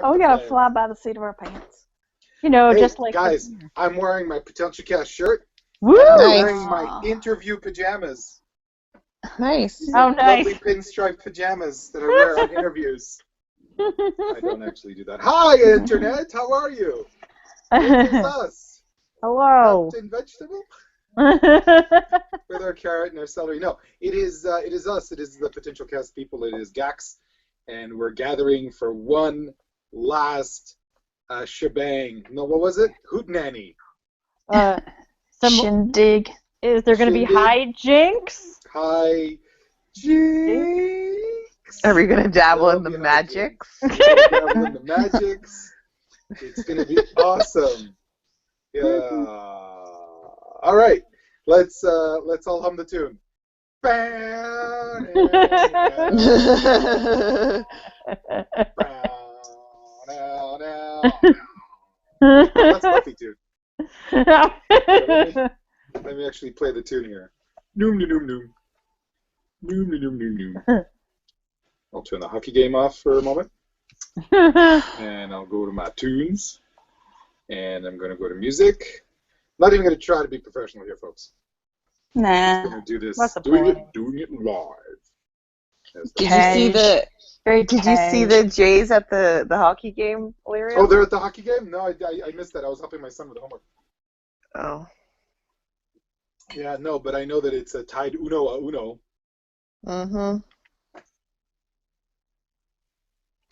Oh, we gotta fly by the seat of our pants. You know, Hey, just like guys, I'm wearing my PotentialCast shirt. Woo! And I'm Nice. wearing my interview pajamas. Nice. These Oh, are nice. lovely pinstripe pajamas that I wear on interviews. I don't actually do that. Hi, Internet. How are you? It is us. Hello. Captain Vegetable? With our carrot and our celery. No, it is us. It is the PotentialCast people. It is Gax. And we're gathering for one last shebang. No, what was it? Hootenanny. Shindig. Is there going to be Shindig. hijinks? Hi, Jinx. Are we gonna dabble in the Love you, magics? Jinx. We're gonna dabble in the magics. It's gonna be awesome. Yeah. All right. Let's all hum the tune. That's Buffy tune. Let me actually play the tune here. Noom noom noom. Noom noom noom noom. I'll turn the hockey game off for a moment. And I'll go to my tunes. And I'm going to go to music. Not even going to try to be professional here, folks. Nah. I'm going to do this. What's the Doing point? it live. Did you see the Very Did you see the Jays at the hockey game, Lyria? Oh, they're at the hockey game? No, I missed that. I was helping my son with homework. Oh. Yeah, no, but I know that it's a tied uno a uno. Mm-hmm.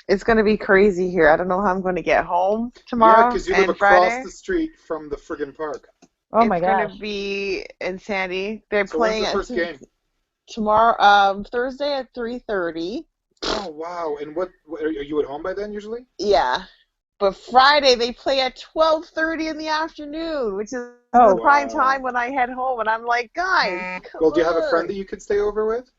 It's going to be crazy here. I don't know how I'm going to get home tomorrow. Yeah, because you live and across Friday. the street from the friggin' park. Oh my It's going gosh. to be insanity. They're So when's playing the first game? tomorrow, Thursday at 3:30. Oh, wow. And what are you at home by then, usually? Yeah. But Friday they play at 12:30 in the afternoon, which is Oh, the prime wow. time when I head home. And I'm like, guys, come Well, do you have a on. friend that you could stay over with?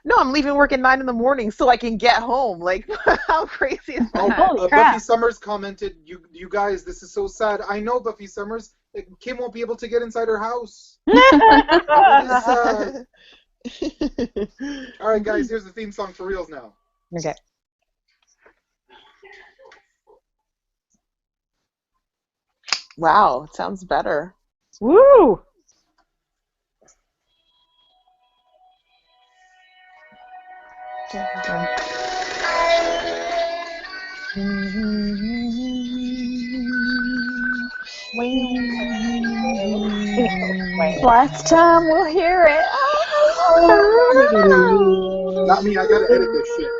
No, I'm leaving work at 9 in the morning so I can get home. Like, how crazy is that? Holy crap. Buffy Summers commented, you guys, this is so sad. I know, Buffy Summers. Kim won't be able to get inside her house. It is sad. All right, guys, here's the theme song for reals now. Okay. Wow, it sounds better. Woo! Last time we'll hear it. Not me, I gotta edit this shit.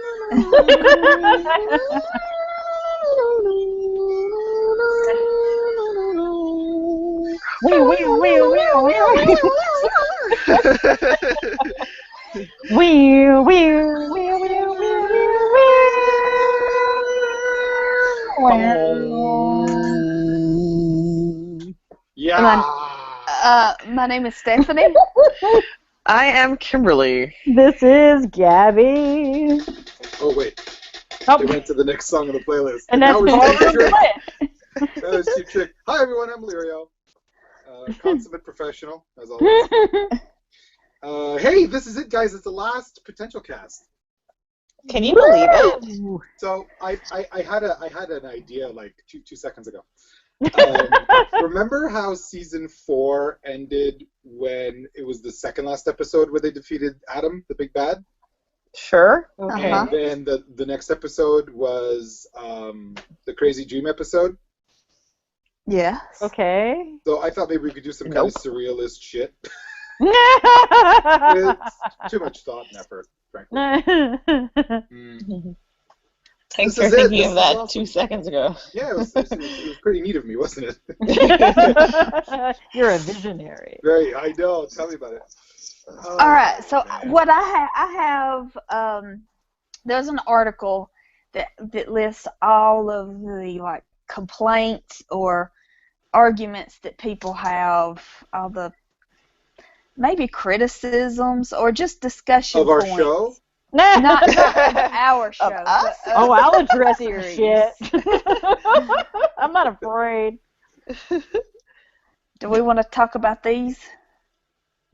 Yeah. My name is Stephanie. I am Kimberly. This is Gabby. Oh, wait. Oh, They went to the next song on the playlist. and that's now we're Ballroom Cheap Trick. Bliss. That was Cheap Trick. Hi, everyone. I'm Lirio. Consummate professional, as always. Hey, this is it, guys. It's the last PotentialCast. Can you believe it? So I had an idea like two seconds ago. Remember how season 4 ended when it was the second last episode where they defeated Adam, the big bad? Sure. Okay. And then the next episode was the Crazy Dream episode. Yes. Okay. So I thought maybe we could do some kind of surrealist shit. Thanks It's too much thought and effort, frankly. Thanks This for is it. thinking This of is that awesome. 2 seconds ago. Yeah, it was pretty neat of me, wasn't it? You're a visionary. Very, I know. Tell me about it. Oh, All right. So man. what I have there's an article that lists all of the like complaints or arguments that people have, all the maybe criticisms or just discussion Of our points. show? Not of our show. Of us? but Oh, I'll address your series. shit. I'm not afraid. Do we want to talk about these?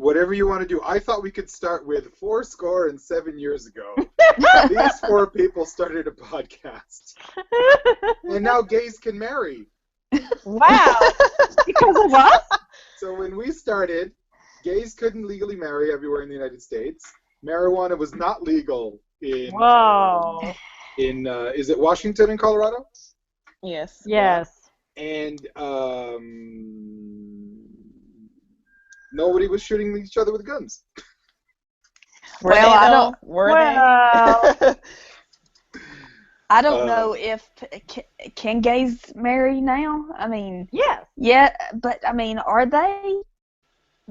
whatever you want to do. I thought we could start with 7 years ago. These 4 people started a podcast. And now gays can marry. Wow. Because of us? So when we started, gays couldn't legally marry everywhere in the United States. Marijuana was not legal in Whoa. Is it Washington and Colorado? Yes. Yes. And nobody was shooting each other with guns. Were Well, they, I though? don't- Were Well. they? I don't know if can gays marry now. I mean, Yes. yeah, but I mean, are they?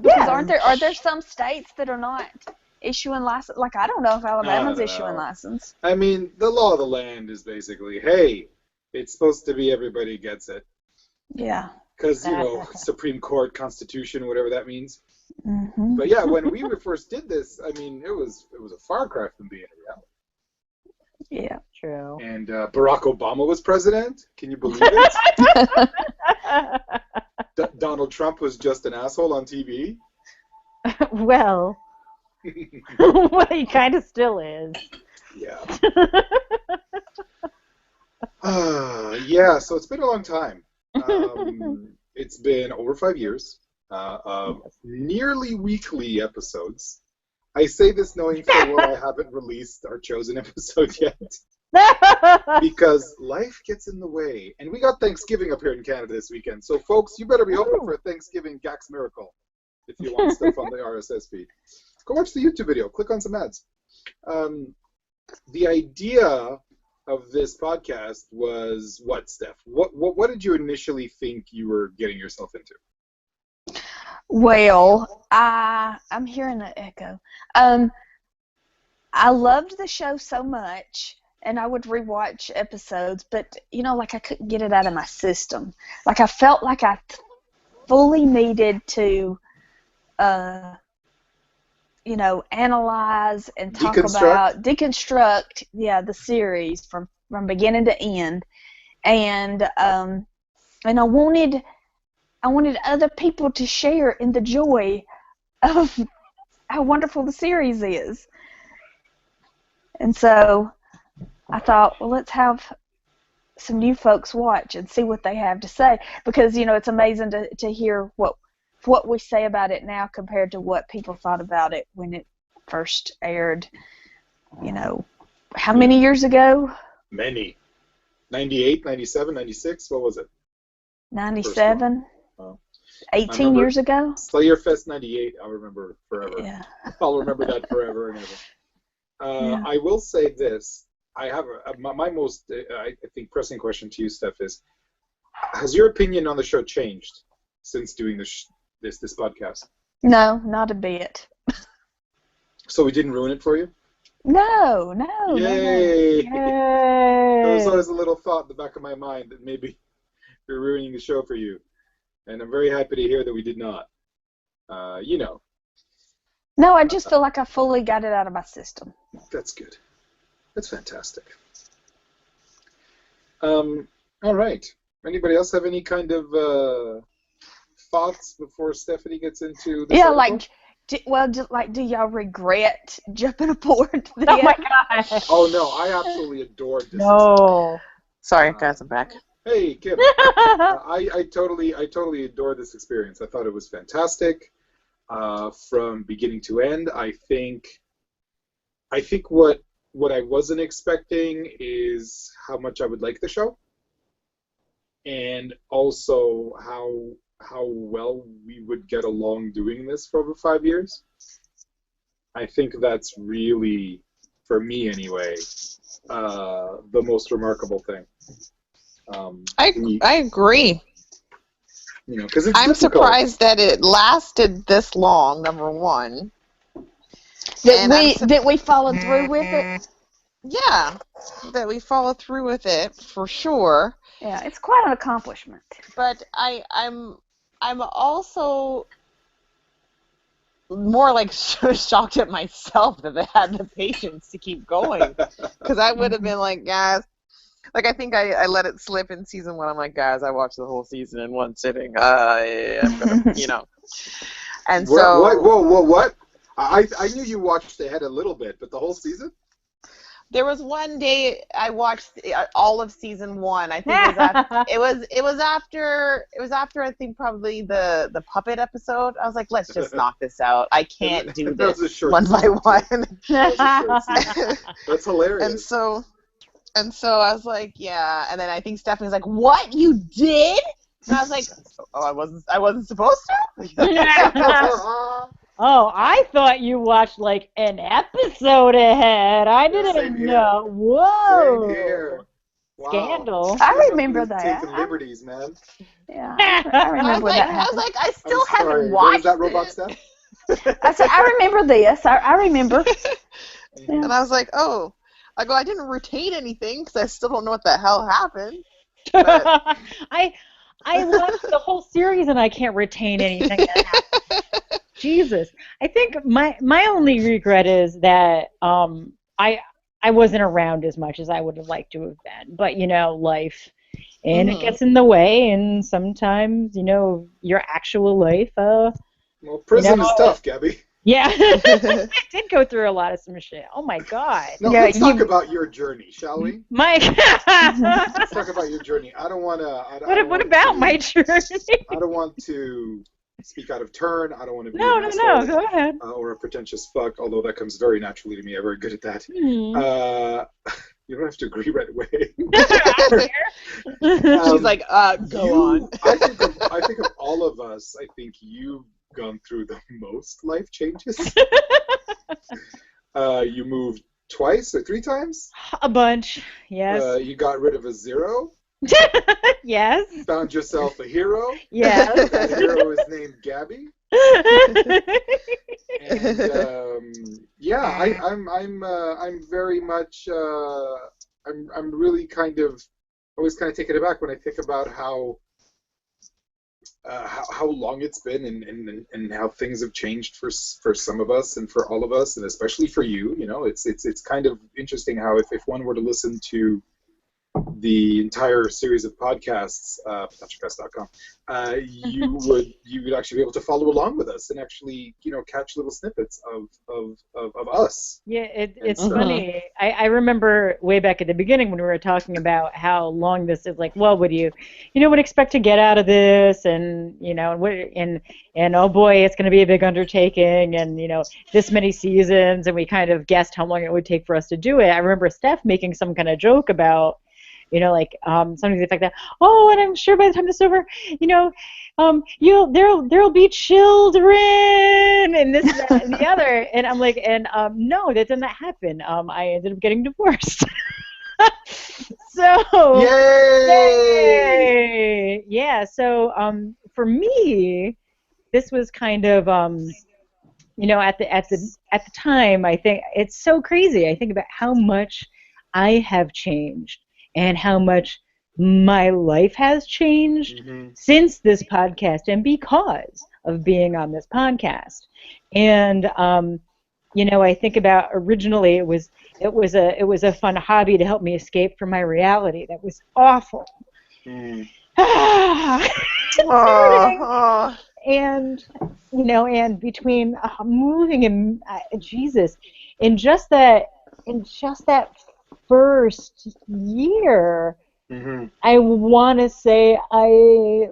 Because Yes. are there some states that are not issuing license? Like, I don't know if Alabama's don't issuing know. license. I mean, the law of the land is basically, hey, it's supposed to be everybody gets it. Yeah. Because, Supreme Court, Constitution, whatever that means. Mm-hmm. But yeah, when we first did this, I mean, it was a far cry from being a reality. Yeah. True. And Barack Obama was president. Can you believe it? Donald Trump was just an asshole on TV. Well, well, he kind of still is. Yeah. Yeah, so it's been a long time. It's been over 5 years of nearly weekly episodes. I say this knowing full well I haven't released our chosen episode yet because life gets in the way. And we got Thanksgiving up here in Canada this weekend. So, folks, you better be hoping for a Thanksgiving Gax Miracle if you want stuff on the RSS feed. Go watch the YouTube video. Click on some ads. The idea of this podcast was what, Steph? What did you initially think you were getting yourself into? Well, I'm hearing an echo. I loved the show so much, and I would rewatch episodes, but like I couldn't get it out of my system. Like I felt like I fully needed to, analyze and talk about deconstruct, the series from beginning to end, and I wanted other people to share in the joy of how wonderful the series is. And so I thought, well, let's have some new folks watch and see what they have to say, because it's amazing to hear what we say about it now compared to what people thought about it when it first aired. How many years ago? Many. 98, 97, 96, what was it? 97? Oh. 18 years ago? Slayer Fest 98, I'll remember forever. Yeah. I'll remember that forever and ever. Yeah. I will say this. I have my most, I think, pressing question to you, Steph, is, has your opinion on the show changed since doing this podcast? No, not a bit. So we didn't ruin it for you? No. Yay! Yay. There was always a little thought in the back of my mind that maybe we're ruining the show for you. And I'm very happy to hear that we did not. No, I just feel like I fully got it out of my system. That's good. That's fantastic. All right. Anybody else have any kind of thoughts before Stephanie gets into this? Yeah, article? do y'all regret jumping aboard? Oh my gosh. Oh no, I absolutely adored this. No. Sorry, guys, I'm back. Hey, Kim. I totally adored this experience. I thought it was fantastic from beginning to end. I think what I wasn't expecting is how much I would like the show, and also how well we would get along doing this for over 5 years. I think that's really, for me anyway, the most remarkable thing. I agree. Because it's I'm difficult. surprised that it lasted this long, number one. That we followed through with it. Yeah, that we followed through with it, for sure. Yeah, it's quite an accomplishment. But I'm also more like shocked at myself that they had the patience to keep going, because I would have been like, guys, like I think I let it slip in season 1. I'm like, guys, I watched the whole season in one sitting. I'm gonna, And What? so What? I knew you watched ahead a little bit, but the whole season? there was one day I watched all of season 1. I think it was after I think probably the puppet episode. I was like, let's just knock this out. I can't do That was a this short one by season, too. one. That was a short season. That's hilarious. And so I was like, yeah. And then I think Stephanie's like, what, you did? And I was like, oh, I wasn't supposed to. Oh, I thought you watched like an episode ahead. I Yeah, same didn't here. know. Whoa. Same here. Wow. Scandal. I You're remember really that. taking liberties, man. Yeah, I remember I that was happened. like, I I'm still sorry. haven't What was watched that, Robot it. Steph? I said, I remember this. I remember. Yeah. And I was like, oh. I didn't retain anything because I still don't know what the hell happened. But I watched the whole series and I can't retain anything that happened. Jesus. I think my only regret is that I wasn't around as much as I would have liked to have been. But life and it gets in the way, and sometimes, your actual life Well, prison is tough, Gabby. yeah. I did go through a lot of some shit. Oh my god. No, Yeah, let's talk about your journey, shall we? Mike. Let's talk about your journey. I don't want to. What about my journey? I don't want to speak out of turn. I don't want to be No, an no, asshole, go ahead. or a pretentious fuck, although that comes very naturally to me. I'm very good at that. You don't have to agree right away. she's like, go on. I think of all of us, I think you've gone through the most life changes. You moved twice or 3 times. A bunch, yes. You got rid of a 0. Yes. Found yourself a hero. Yes. The hero is named Gabby. And I'm very much I'm really always kind of taken aback when I think about how long it's been and how things have changed for some of us and for all of us, and especially for you. It's kind of interesting how if one were to listen to the entire series of podcasts, PotentialCast.com, you would actually be able to follow along with us and actually catch little snippets of us. Yeah, it's funny. I remember way back at the beginning when we were talking about how long this is. Like, well, would expect to get out of this, and and oh boy, it's going to be a big undertaking, and this many seasons, and we kind of guessed how long it would take for us to do it. I remember Steph making some kind of joke about something to the effect that, oh, and I'm sure by the time this is over, there'll be children and this, that, and the other, and I'm like, no, that did not happen. I ended up getting divorced. So yay! Yeah. So for me, this was kind of at the time, I think it's so crazy. I think about how much I have changed and how much my life has changed since this podcast and because of being on this podcast. And I think about originally it was a fun hobby to help me escape from my reality that was awful. And and between moving and Jesus, in just that first year, I want to say wait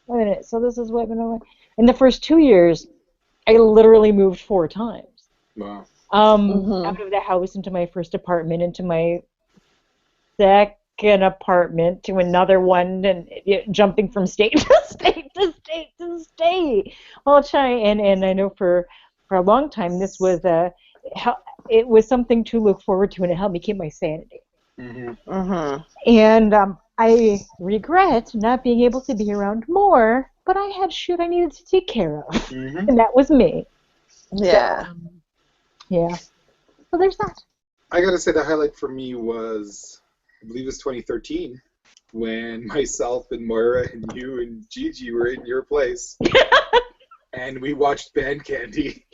a minute. So this is what in the first 2 years, I literally moved 4 times. Wow. Out of the house into my first apartment, into my second apartment, to another one, and jumping from state to state to state to state. Well, and I know for a long time this was it was something to look forward to, and it helped me keep my sanity. And I regret not being able to be around more, but I had shit I needed to take care of, and that was me. Yeah. So, yeah. So there's that. I gotta say the highlight for me was, I believe it was 2013, when myself and Moira and you and Gigi were in your place, and we watched Band Candy.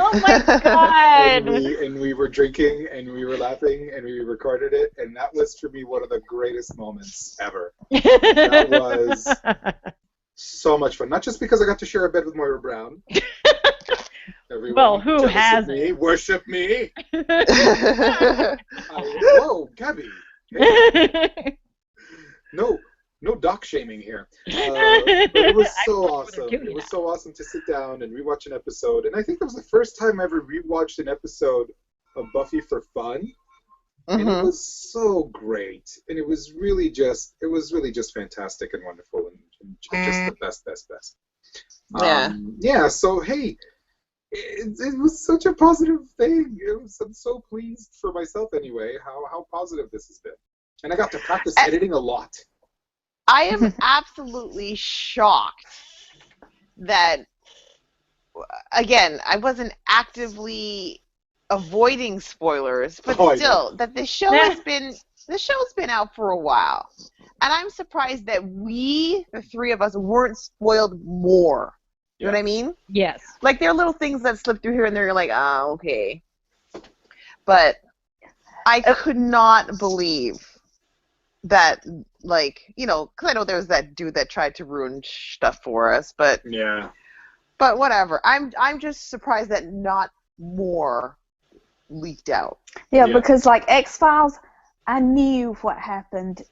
Oh my God! and we were drinking and we were laughing and we recorded it, and that was for me one of the greatest moments ever. That was So much fun. Not just because I got to share a bed with Moira Brown. Everyone Well, who jealous of hasn't? me, worship me. Whoa, Gabby. Hey. No doc shaming here. But it was so awesome. It was so awesome to sit down and rewatch an episode. And I think that was the first time I ever rewatched an episode of Buffy for fun. And it was so great. And it was really just fantastic and wonderful and just the best. Yeah, so hey, it was such a positive thing. I'm so pleased for myself anyway, how positive this has been. And I got to practice editing a lot. I am absolutely shocked that, again, I wasn't actively avoiding spoilers, but still, that the show's been out for a while. And I'm surprised that the three of us, weren't spoiled more. You know what I mean? Yes. Like, there are little things that slip through here and there, you're like, okay. But I could not believe that, like, you know, because I know there was that dude that tried to ruin stuff for us, but whatever. I'm just surprised that not more leaked out. Yeah, because like X-Files, I knew what happened.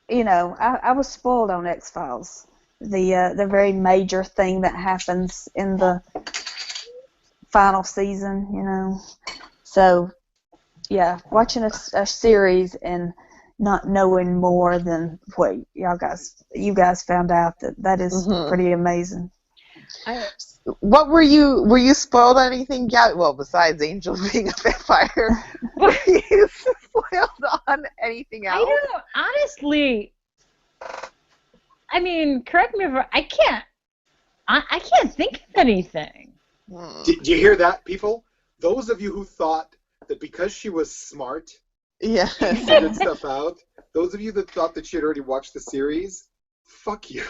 You know, I was spoiled on X-Files. The very major thing that happens in the final season, you know. So, yeah, watching a series and not knowing more than what you guys found out, that is pretty amazing. What were you spoiled on anything? Yeah, well, besides Angel being a vampire, were you spoiled on anything else? I don't know. Honestly, I mean, correct me if I can't think of anything. Did you hear that, people? Those of you who thought that because she was smart, she figured stuff out, those of you that thought that she had already watched the series, fuck you.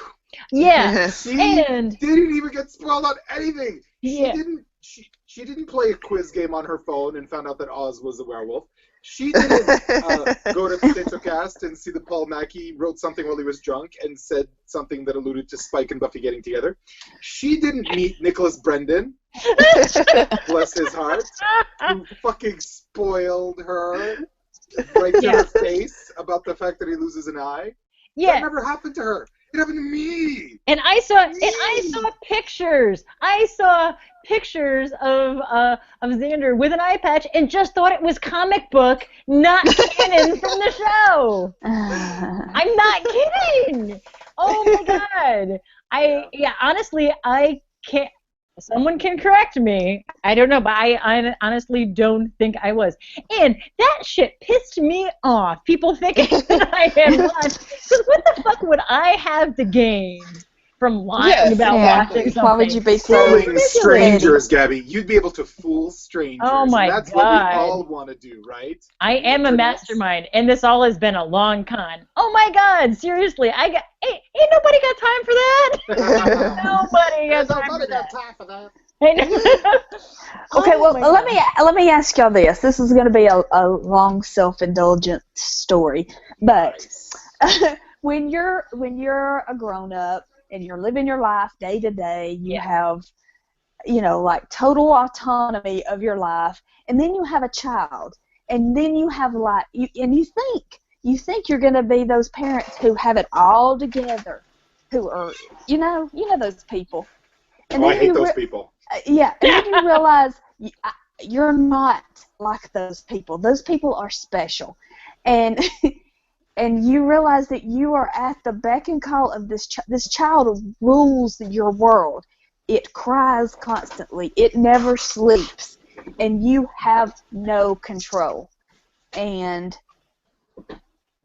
Yeah, she didn't even get spoiled on anything. Yeah. She didn't play a quiz game on her phone and found out that Oz was a werewolf. She didn't go to PotentialCast and see that Paul Mackey wrote something while he was drunk and said something that alluded to Spike and Buffy getting together. She didn't meet Nicholas Brendan, bless his heart, who fucking spoiled her right to her face about the fact that he loses an eye. Yeah. That never happened to her. It happened to me. And I saw pictures. I saw pictures of Xander with an eye patch and just thought it was comic book, not canon from the show. I'm not kidding. Oh my god. Honestly, I can't. Someone can correct me. I don't know, but I honestly don't think I was. And that shit pissed me off. People thinking that I had watched. Because what the fuck would I have to gain from lying about watching something? Why would you be so fooling strangers, Gabby? You'd be able to fool strangers. Oh my and that's god. What we all want to do, right? I am a mastermind, and this all has been a long con. Oh my god, seriously, ain't nobody got time for that. Nobody got time for that. Okay, well, let me ask y'all this. This is going to be a long, self-indulgent story, but when you're a grown-up and you're living your life day to day, you have, you know, like total autonomy of your life, and then you have a child, and then you have like you think you're going to be those parents who have it all together, who are you know those people. And I hate those people. Yeah, and then you realize you're not like those people. Those people are special, and and you realize that you are at the beck and call of this child rules your world. It cries constantly. It never sleeps, and you have no control. And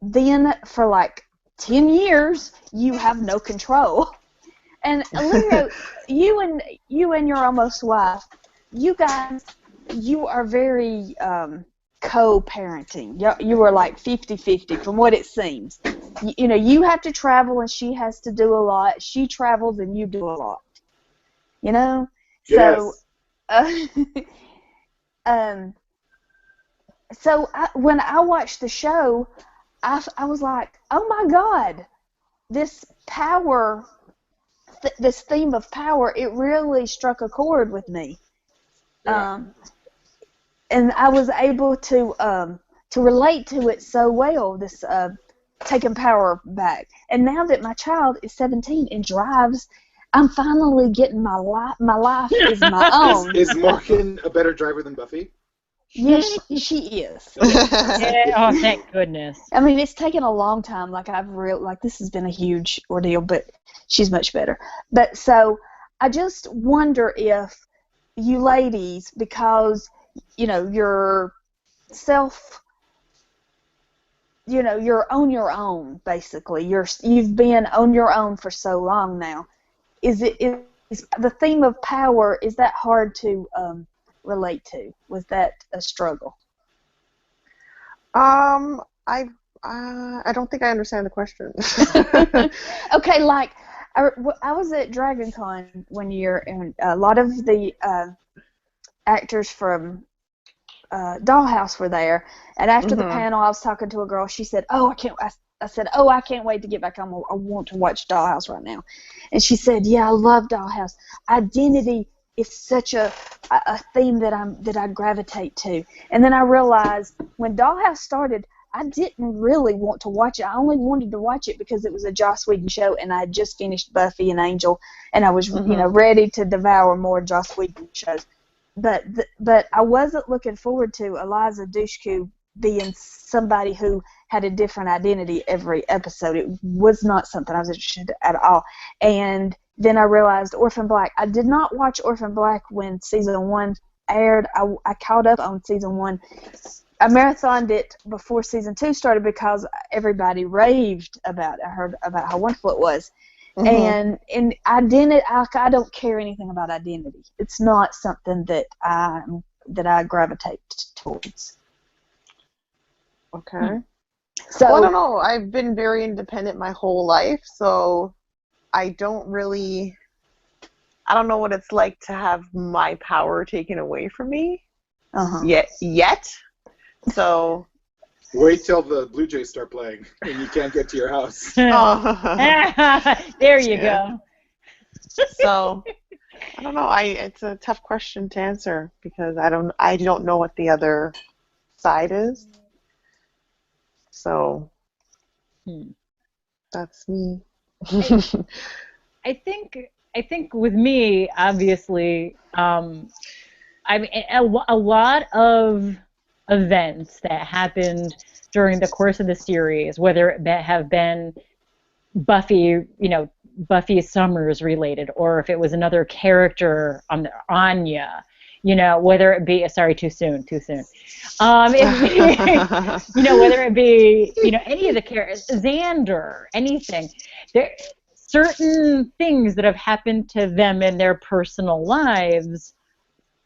then for like 10 years, you have no control. And Olivia, you and your almost wife, you guys, you are very co-parenting. You are like 50-50 from what it seems. You know, you have to travel and she has to do a lot. She travels and you do a lot. You know? Yes. So when I watched the show, I was like, oh my God, this power this theme of power, it really struck a chord with me. Yeah. And I was able to relate to it so well, this taking power back. And now that my child is 17 and drives, I'm finally getting my life is my own. Is Morgan a better driver than Buffy? Yes, she is. Yeah, oh, thank goodness. I mean, it's taken a long time. Like this has been a huge ordeal, but she's much better. But so I just wonder if you ladies, because you're you're on your own basically. You've been on your own for so long now. Is the theme of power, is that hard to relate to? Was that a struggle? I don't think I understand the question. Okay, like I was at DragonCon one year, and a lot of the actors from Dollhouse were there. And after the panel, I was talking to a girl. She said, "Oh, I can't." I said, "Oh, I can't wait to get back home. I want to watch Dollhouse right now." And she said, "Yeah, I love Dollhouse. Identity is such a theme that I gravitate to." And then I realized when Dollhouse started, I didn't really want to watch it. I only wanted to watch it because it was a Joss Whedon show, and I had just finished Buffy and Angel, and I was ready to devour more Joss Whedon shows. But I wasn't looking forward to Eliza Dushku being somebody who had a different identity every episode. It was not something I was interested in at all. And then I realized Orphan Black. I did not watch Orphan Black when season 1 aired. I caught up on season 1. I marathoned it before season 2 started because everybody raved about it. I heard about how wonderful it was. And identity, I don't care anything about identity. It's not something that I gravitate towards. Okay. So well, I don't know. I've been very independent my whole life, so I don't know what it's like to have my power taken away from me. Yet. So. Wait till the Blue Jays start playing and you can't get to your house. There you go. So, I don't know. It's a tough question to answer because I don't know what the other side is. So, that's me. I think with me, obviously, I mean, a lot of events that happened during the course of the series, whether it have been Buffy Summers related, or if it was another character on Anya, whether it be too soon. Whether it be any of the characters, Xander, anything, there certain things that have happened to them in their personal lives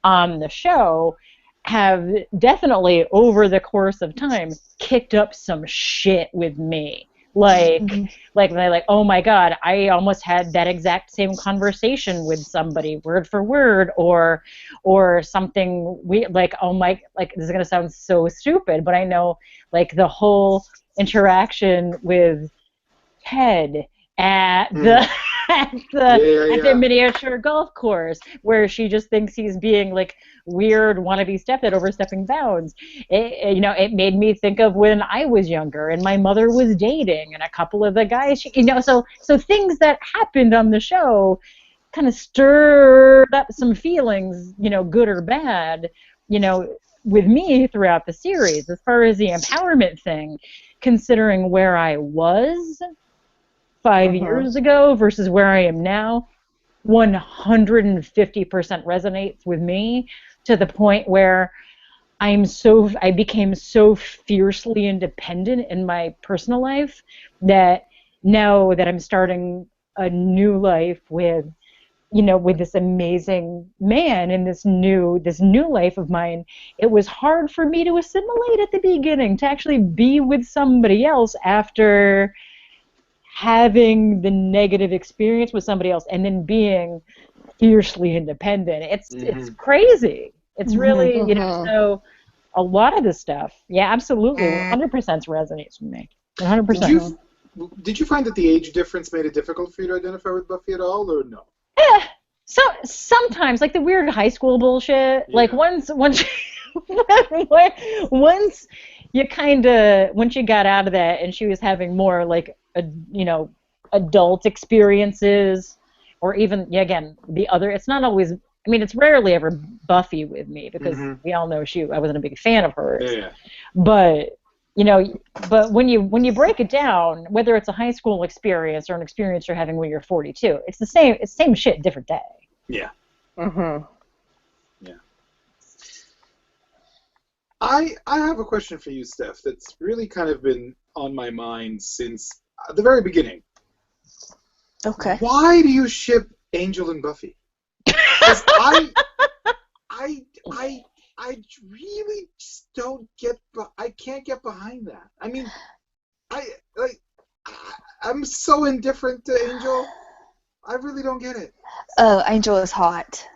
on the show have definitely, over the course of time, kicked up some shit with me. Like, oh my God, I almost had that exact same conversation with somebody, word for word, or something this is gonna sound so stupid, but I know, like, the whole interaction with Ted at the at the miniature golf course, where she just thinks he's being like weird wannabe stepdad overstepping bounds. It made me think of when I was younger and my mother was dating and a couple of the guys so things that happened on the show kind of stirred up some feelings, good or bad, with me throughout the series. As far as the empowerment thing, considering where I was 5 years ago versus where I am now, 150% resonates with me, to the point where I became so fiercely independent in my personal life that now that I'm starting a new life with this amazing man in this new life of mine, it was hard for me to assimilate at the beginning, to actually be with somebody else after having the negative experience with somebody else and then being fiercely independent. It's crazy. It's really, so a lot of this stuff, yeah, absolutely, 100% resonates with me. 100%. did you find that the age difference made it difficult for you to identify with Buffy at all, or no? So sometimes, like the weird high school bullshit. Yeah. Like once once once you got out of that, and she was having more like adult experiences, or even again the other. It's not always. I mean, it's rarely ever Buffy with me because we all know I wasn't a big fan of hers. Yeah. But but when you break it down, whether it's a high school experience or an experience you're having when you're 42, it's the same. It's same shit, different day. Yeah. Mm-hmm. Yeah. I have a question for you, Steph, that's really kind of been on my mind since the very beginning. Okay. Why do you ship Angel and Buffy? Because I really just don't get. I can't get behind that. I mean, I'm so indifferent to Angel. I really don't get it. Oh, Angel is hot.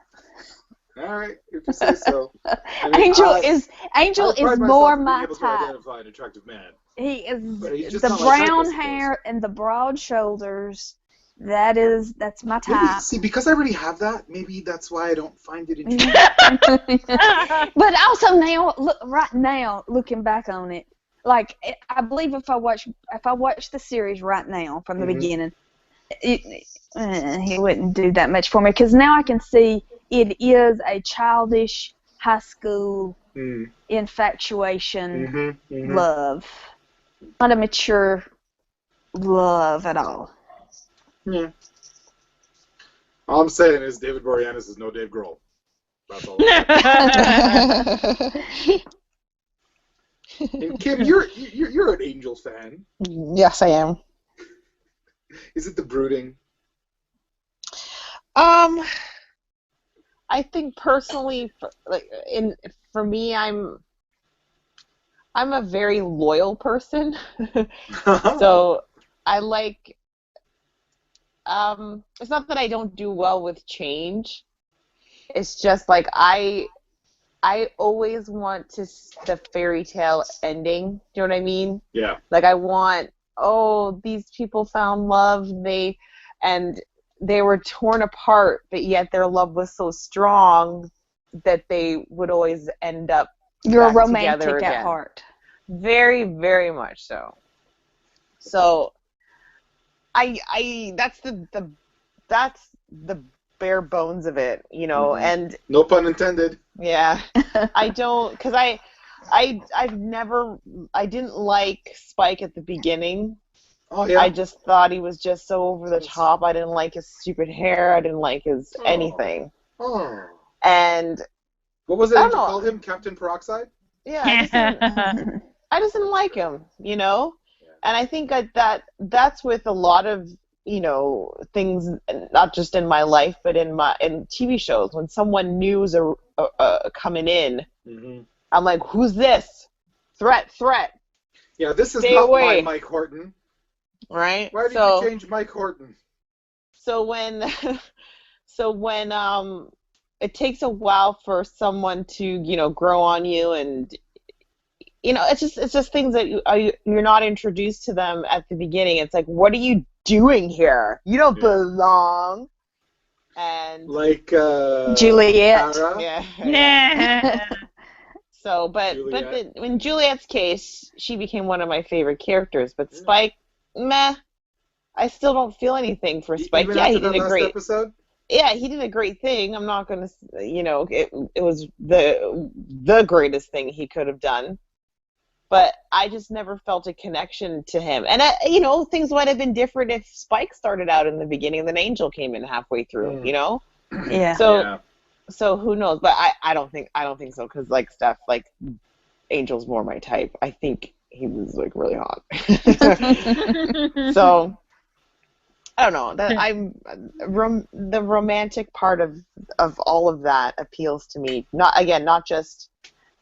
All right, if you say so. I mean, Angel I is pride more myself in being my able to type. identify an attractive man. He is But he's just the not my type, I brown suppose. hair and the broad shoulders. That's my Maybe, type. see, because I already have that, maybe that's why I don't find it interesting. But also right now, looking back on it, like I believe if I watch the series right now from the beginning, he wouldn't do that much for me because now I can see it is a childish high school infatuation love, not a mature love at all. Yeah. All I'm saying is David Boreanaz is no Dave Grohl. That's all. And Kim, you're an Angel fan. Yes, I am. Is it the brooding? I think personally, for me, I'm a very loyal person. So I like. It's not that I don't do well with change. It's just like I always want the fairy tale ending. Do you know what I mean? Yeah. Like I want, these people found love, and they were torn apart, but yet their love was so strong that they would always end up You're back romantic together at again. heart. Very, very much so. So that's the bare bones of it, and No pun intended. yeah, I don't, because I didn't like Spike at the beginning. Oh yeah. I just thought he was just so over the top. I didn't like his stupid hair. I didn't like his anything. Oh. And What was it I you don't know. called him? Captain Peroxide? Yeah, I just didn't like him, Yeah. And I think that's with a lot of, things, not just in my life, but in TV shows. When someone new is coming in, I'm like, who's this? Threat. Yeah, this is Stay not away. my Mike Horton. Right? Why did you change Mike Horton? So when it takes a while for someone to, grow on you, and it's just things that you're not introduced to them at the beginning. It's like, what are you doing here? You don't belong. And like Juliet. Sarah? yeah. So, Juliet. but in Juliet's case, she became one of my favorite characters. But Spike, meh. I still don't feel anything for Spike. Even Yeah, after he did that a last great. episode? Yeah, he did a great thing. I'm not gonna, it was the greatest thing he could have done. But I just never felt a connection to him. And things might have been different if Spike started out in the beginning and then Angel came in halfway through. Yeah. So who knows? But I don't think so, because like Steph, like Angel's more my type. I think he was like really hot. So I don't know. That the romantic part of all of that appeals to me. Not just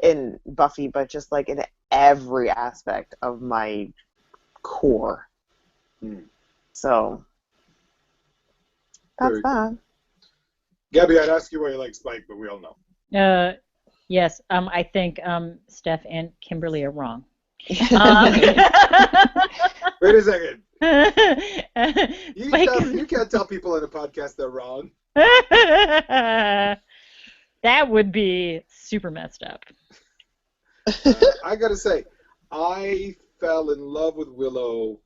in Buffy, but just like in every aspect of my core. So that's that. Gabby, I'd ask you why you like Spike, but we all know. Yes. I think Steph and Kimberly are wrong. Wait a second. You can't tell people in a podcast they're wrong. That would be super messed up. I gotta say, I fell in love with Willow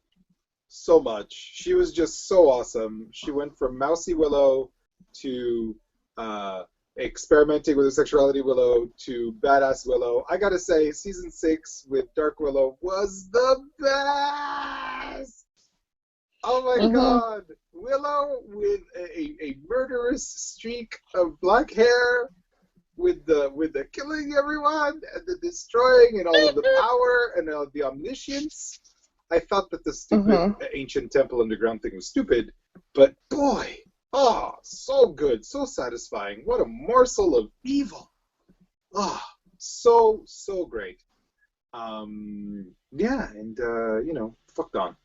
so much. She was just so awesome. She went from Mousy Willow to experimenting with her sexuality Willow to badass Willow. I gotta say, season 6 with Dark Willow was the best. Oh my God, Willow with a murderous streak of black hair, with the killing everyone and the destroying and all of the power and all the omniscience. I thought that the stupid ancient temple underground thing was stupid, but boy, so good, so satisfying. What a morsel of evil. So great. Yeah, and fuck Dawn.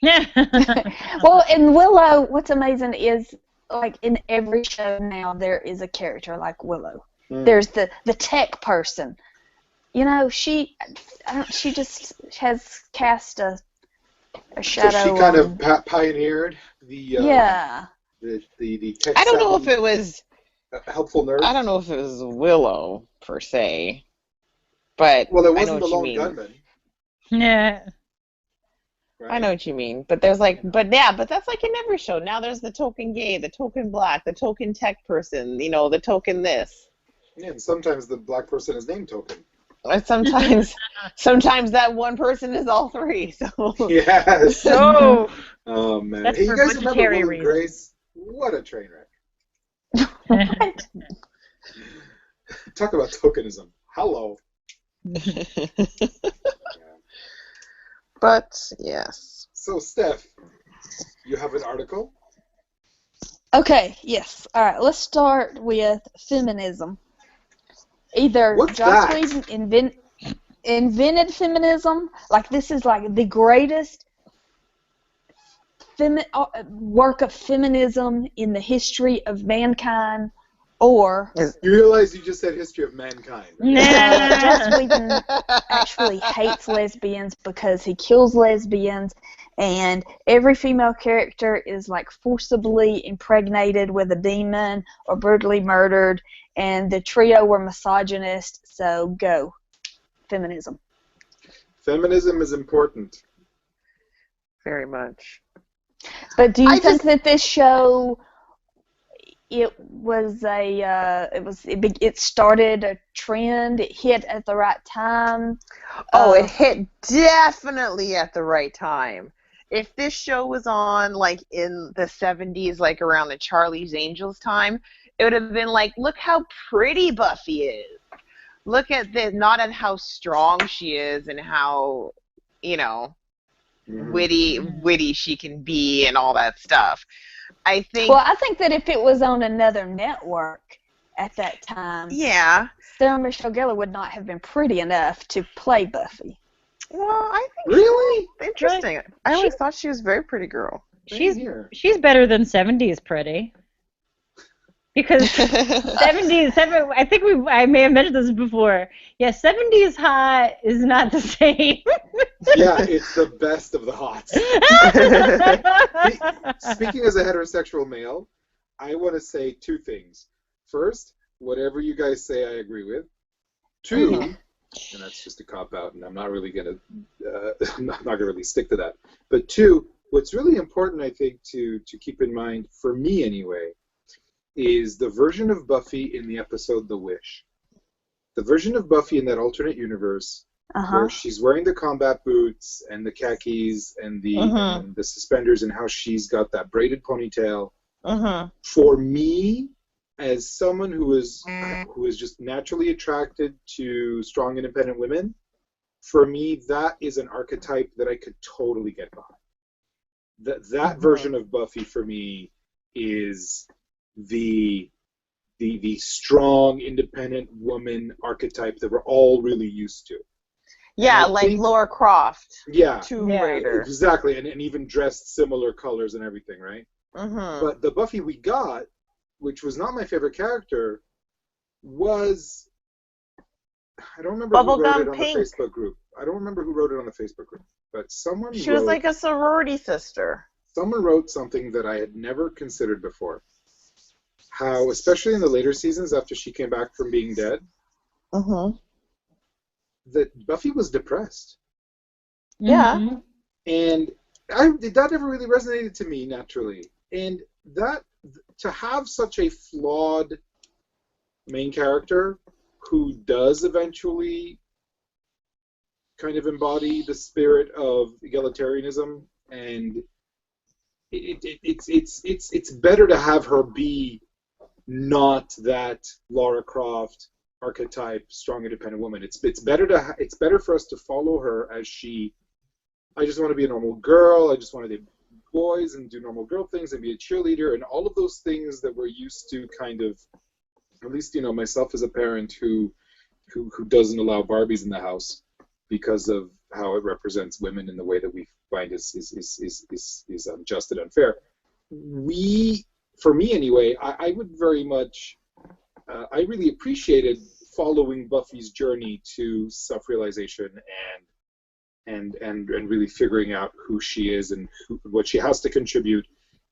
Well, in Willow, what's amazing is, like, in every show now there is a character like Willow. There's the tech person. You know, she just has cast a shadow. So she kind of pioneered the the tech. I don't know if it was helpful nerd. I don't know if it was Willow per se, but well, it I know wasn't what the you lone mean. gunman. Yeah. Right? I know what you mean, but there's like, but that's like in every show. Now there's the token gay, the token black, the token tech person, the token this. Yeah, and sometimes the black person is named Token. And sometimes that one person is all three. So Yes. Oh. Oh man. That's Hey, for you guys remember budgetary Will and reasons. Grace? What a train wreck. Talk about tokenism. Hello. But yes. So Steph, you have an article? Okay, yes. All right, let's start with feminism. Either What's Joss that? Whedon invented feminism, like this is like the greatest work of feminism in the history of mankind, or You realize you just said history of mankind. Right? Joss Whedon actually hates lesbians because he kills lesbians, and every female character is like forcibly impregnated with a demon or brutally murdered, and the trio were misogynist, so go. Feminism. Feminism is important. Very much. But do you think that this show, it started a trend, it hit at the right time? It hit definitely at the right time. If this show was on like in the 70s, like around the Charlie's Angels time, it would have been like, look how pretty Buffy is. Look at this, not at how strong she is and how, witty she can be and all that stuff. I think that if it was on another network at that time, Sarah Michelle Gellar would not have been pretty enough to play Buffy. Well, I think really interesting. I always thought she was a very pretty girl. She's better than 70s pretty. Because 70s, I think I may have mentioned this before. Yeah, 70s hot is not the same. Yeah, it's the best of the hots. Speaking as a heterosexual male, I want to say two things. First, whatever you guys say, I agree with. Two, and that's just a cop-out, and I'm not really going to, I'm not going to really stick to that. But two, what's really important, I think, to keep in mind, for me anyway, is the version of Buffy in the episode The Wish. The version of Buffy in that alternate universe where she's wearing the combat boots and the khakis and the suspenders and how she's got that braided ponytail. For me, as someone who is just naturally attracted to strong, independent women, for me, that is an archetype that I could totally get behind. That version of Buffy for me is the strong, independent woman archetype that we're all really used to. Yeah, like Laura Croft. Yeah. Tomb Raider. Exactly, and even dressed similar colors and everything, right? But the Buffy we got, which was not my favorite character, was... I don't remember who wrote it on the Facebook group. I don't remember who wrote it on the Facebook group. but someone She was like a sorority sister. Someone wrote something that I had never considered before. How, especially in the later seasons after she came back from being dead, that Buffy was depressed. Yeah. Mm-hmm. And that never really resonated to me naturally. And that, to have such a flawed main character who does eventually kind of embody the spirit of egalitarianism, and it's better to have her be not that Lara Croft archetype strong independent woman. It's better for us to follow her as she, I just want to be a normal girl, I just want to date boys and do normal girl things and be a cheerleader and all of those things that we're used to, kind of, at least, myself as a parent who doesn't allow Barbies in the house because of how it represents women in the way that we find is unjust and unfair. For me anyway, I would very much, I really appreciated following Buffy's journey to self-realization and really figuring out who she is and what she has to contribute,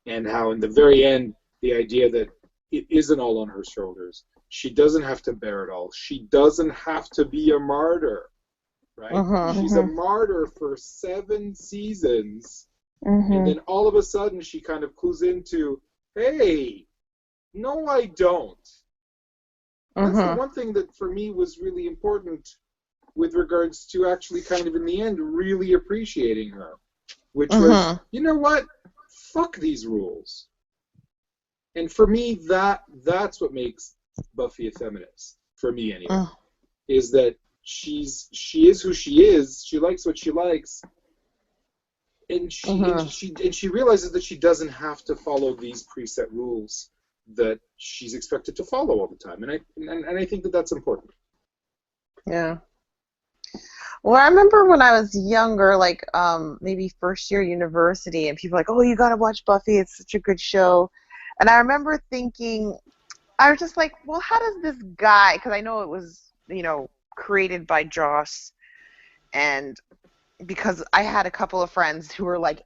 and how in the very end, the idea that it isn't all on her shoulders. She doesn't have to bear it all. She doesn't have to be a martyr, right? She's a martyr for 7 seasons, and then all of a sudden she kind of clues into, hey, no, I don't. That's the one thing that for me was really important with regards to actually kind of in the end really appreciating her, which was, you know what? Fuck these rules. And for me, that's what makes Buffy a feminist. For me, anyway, is that she is who she is. She likes what she likes, and she realizes that she doesn't have to follow these preset rules that she's expected to follow all the time. And I think that that's important. Yeah. Well, I remember when I was younger, like maybe first year university, and people were like, oh, you gotta watch Buffy, it's such a good show. And I remember thinking, I was just like, well, how does this guy, because I know it was, created by Joss, and because I had a couple of friends who were like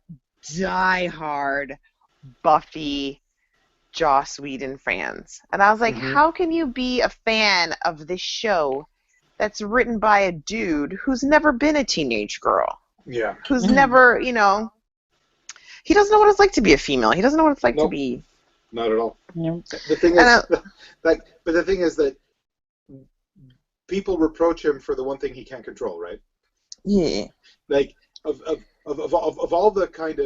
die-hard Buffy, Joss Whedon fans. And I was like, how can you be a fan of this show that's written by a dude who's never been a teenage girl? Yeah. Who's never, he doesn't know what it's like to be a female. He doesn't know what it's like to be. Not at all. Nope. The thing is, but the thing is that people reproach him for the one thing he can't control, right? Yeah. Like of all the kind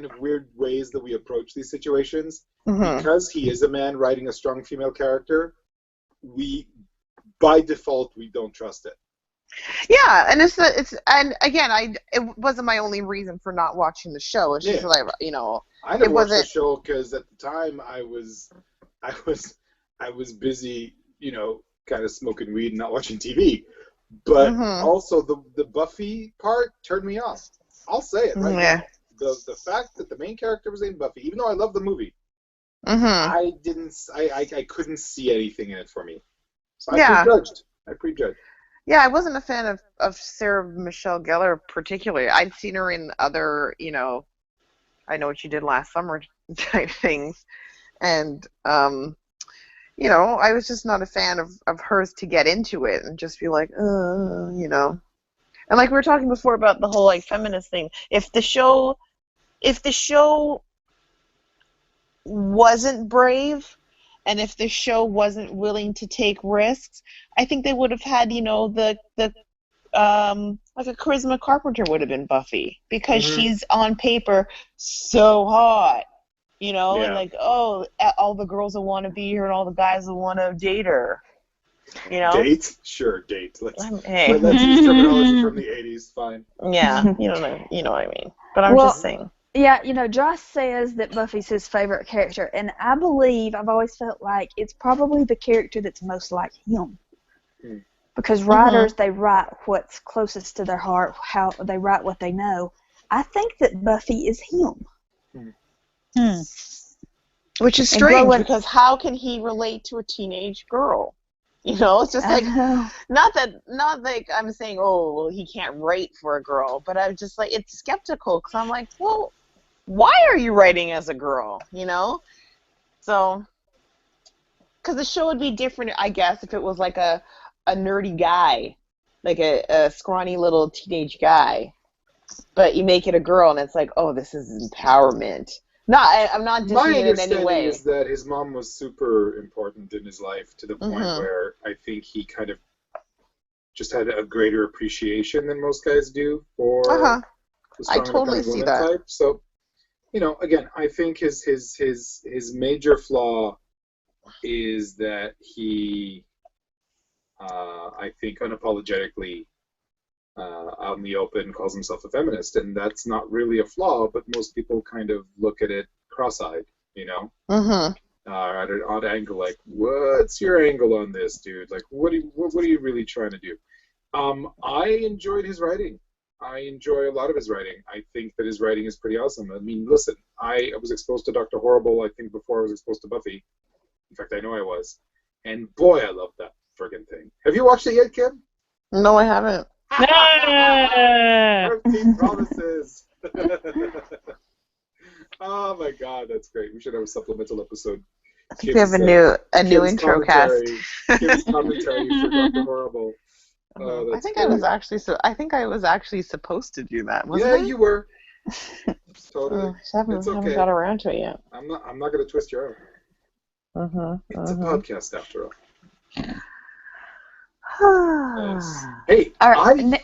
of weird ways that we approach these situations, because he is a man writing a strong female character, we by default we don't trust it. Yeah, and and again, it wasn't my only reason for not watching the show. It's just that I never watched the show because at the time I was busy, kind of smoking weed and not watching TV. But also the Buffy part turned me off. I'll say it right now. The fact that the main character was named Buffy, even though I love the movie, I couldn't see anything in it for me. So I prejudged. Yeah, I wasn't a fan of Sarah Michelle Gellar particularly. I'd seen her in other, I Know What You Did Last Summer type things. And, I was just not a fan of hers to get into it and just be like, And like we were talking before about the whole, like, feminist thing. If the show wasn't brave, and if the show wasn't willing to take risks, I think they would have had, like a Charisma Carpenter would have been Buffy, because she's on paper so hot, and like, oh, all the girls will want to be her and all the guys will want to date her, Date? Sure, date. Let's use Hey. terminology from the 80s, fine. Yeah, you know what I mean. But I'm just saying. Yeah, Joss says that Buffy's his favorite character, and I believe, I've always felt like it's probably the character that's most like him. Because writers, they write what's closest to their heart, how they write what they know. I think that Buffy is him. Which is strange, because how can he relate to a teenage girl? You know, it's just I like, know. not like I'm saying, oh, well, he can't write for a girl, but I'm just like, it's skeptical because I'm like, well, why are you writing as a girl? You know, so because the show would be different, I guess, if it was like a nerdy guy, like a scrawny little teenage guy, but you make it a girl, and it's like, oh, this is empowerment. I'm not My dissing it in any understanding way. is that his mom was super important in his life to the point Mm-hmm. where I think he kind of just had a greater appreciation than most guys do for Uh-huh. the I strong totally independent see woman that. type. So, again, I think his major flaw is that he, I think, unapologetically, out in the open, calls himself a feminist, and that's not really a flaw, but most people kind of look at it cross-eyed, Mm-hmm. at an odd angle, like, what's your angle on this, dude? Like, what are you really trying to do? I enjoyed his writing. I enjoy a lot of his writing. I think that his writing is pretty awesome. I mean, listen, I was exposed to Dr. Horrible, I think, before I was exposed to Buffy. In fact, I know I was. And boy, I love that friggin' thing. Have you watched it yet, Kim? No, I haven't. Ah! 13 promises. Oh my god, that's great. We should have a supplemental episode. I think we have a new intro cast. Kim's commentary for Dr. Horrible. Oh, I that's think great. I think I was actually supposed to do that. Wasn't Yeah, I? you were. Totally. I haven't, It's haven't okay. got around to it yet. I'm not gonna twist your arm. It's a podcast after all. Yes. Hey, All right.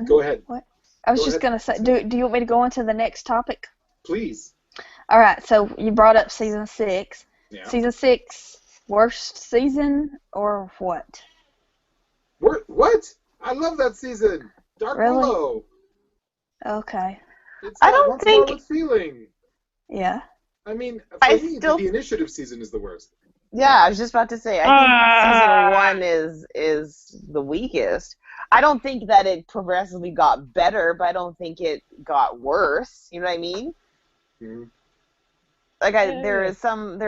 Go ahead. What? I was Go just ahead. gonna say, do you want me to go on to the next topic? Please. All right. So you brought up season 6. Yeah. Season 6, worst season or what? What? I love that season. Dark Really? Willow. Okay. It's I got don't once more think- with feeling. Yeah. I mean, for I me, still- the initiative season is the worst. Yeah, I was just about to say. I think season 1 is the weakest. I don't think that it progressively got better, but I don't think it got worse. You know what I mean? Mm-hmm. Like there are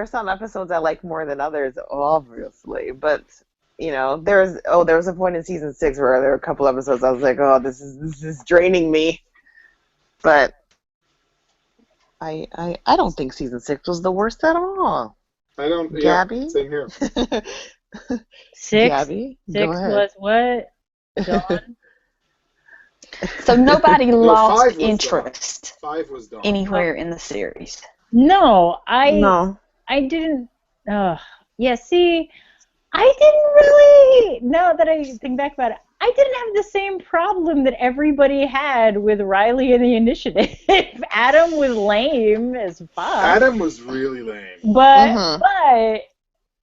some episodes I like more than others, obviously. But there was a point in season 6 where there were a couple episodes I was like, oh, this is draining me. But I don't think season 6 was the worst at all. I don't. Gabby? Yeah, same here. 6? Gabby, go 6 ahead. was what? Dawn? So nobody No, lost 5 was interest 5 was Dawn. anywhere in the series. No, No. I didn't. Yeah, see, I didn't really. Now that I think back about it, I didn't have the same problem that everybody had with Riley and the Initiative. Adam was lame as fuck. Adam was really lame. But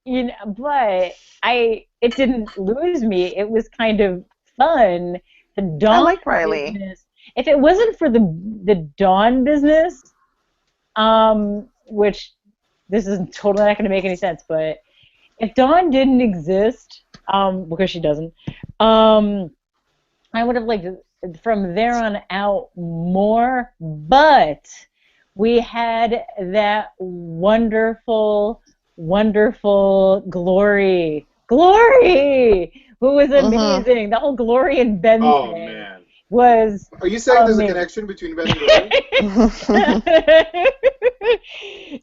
it didn't lose me. It was kind of fun. The Dawn I like Riley. business. If it wasn't for the Dawn business, which this is totally not going to make any sense, but if Dawn didn't exist, because she doesn't, I would have liked from there on out more. But we had that wonderful Glory, who was amazing. The whole Glory and Ben thing Man. was. Are you saying there's a amazing. connection between Ben and Glory?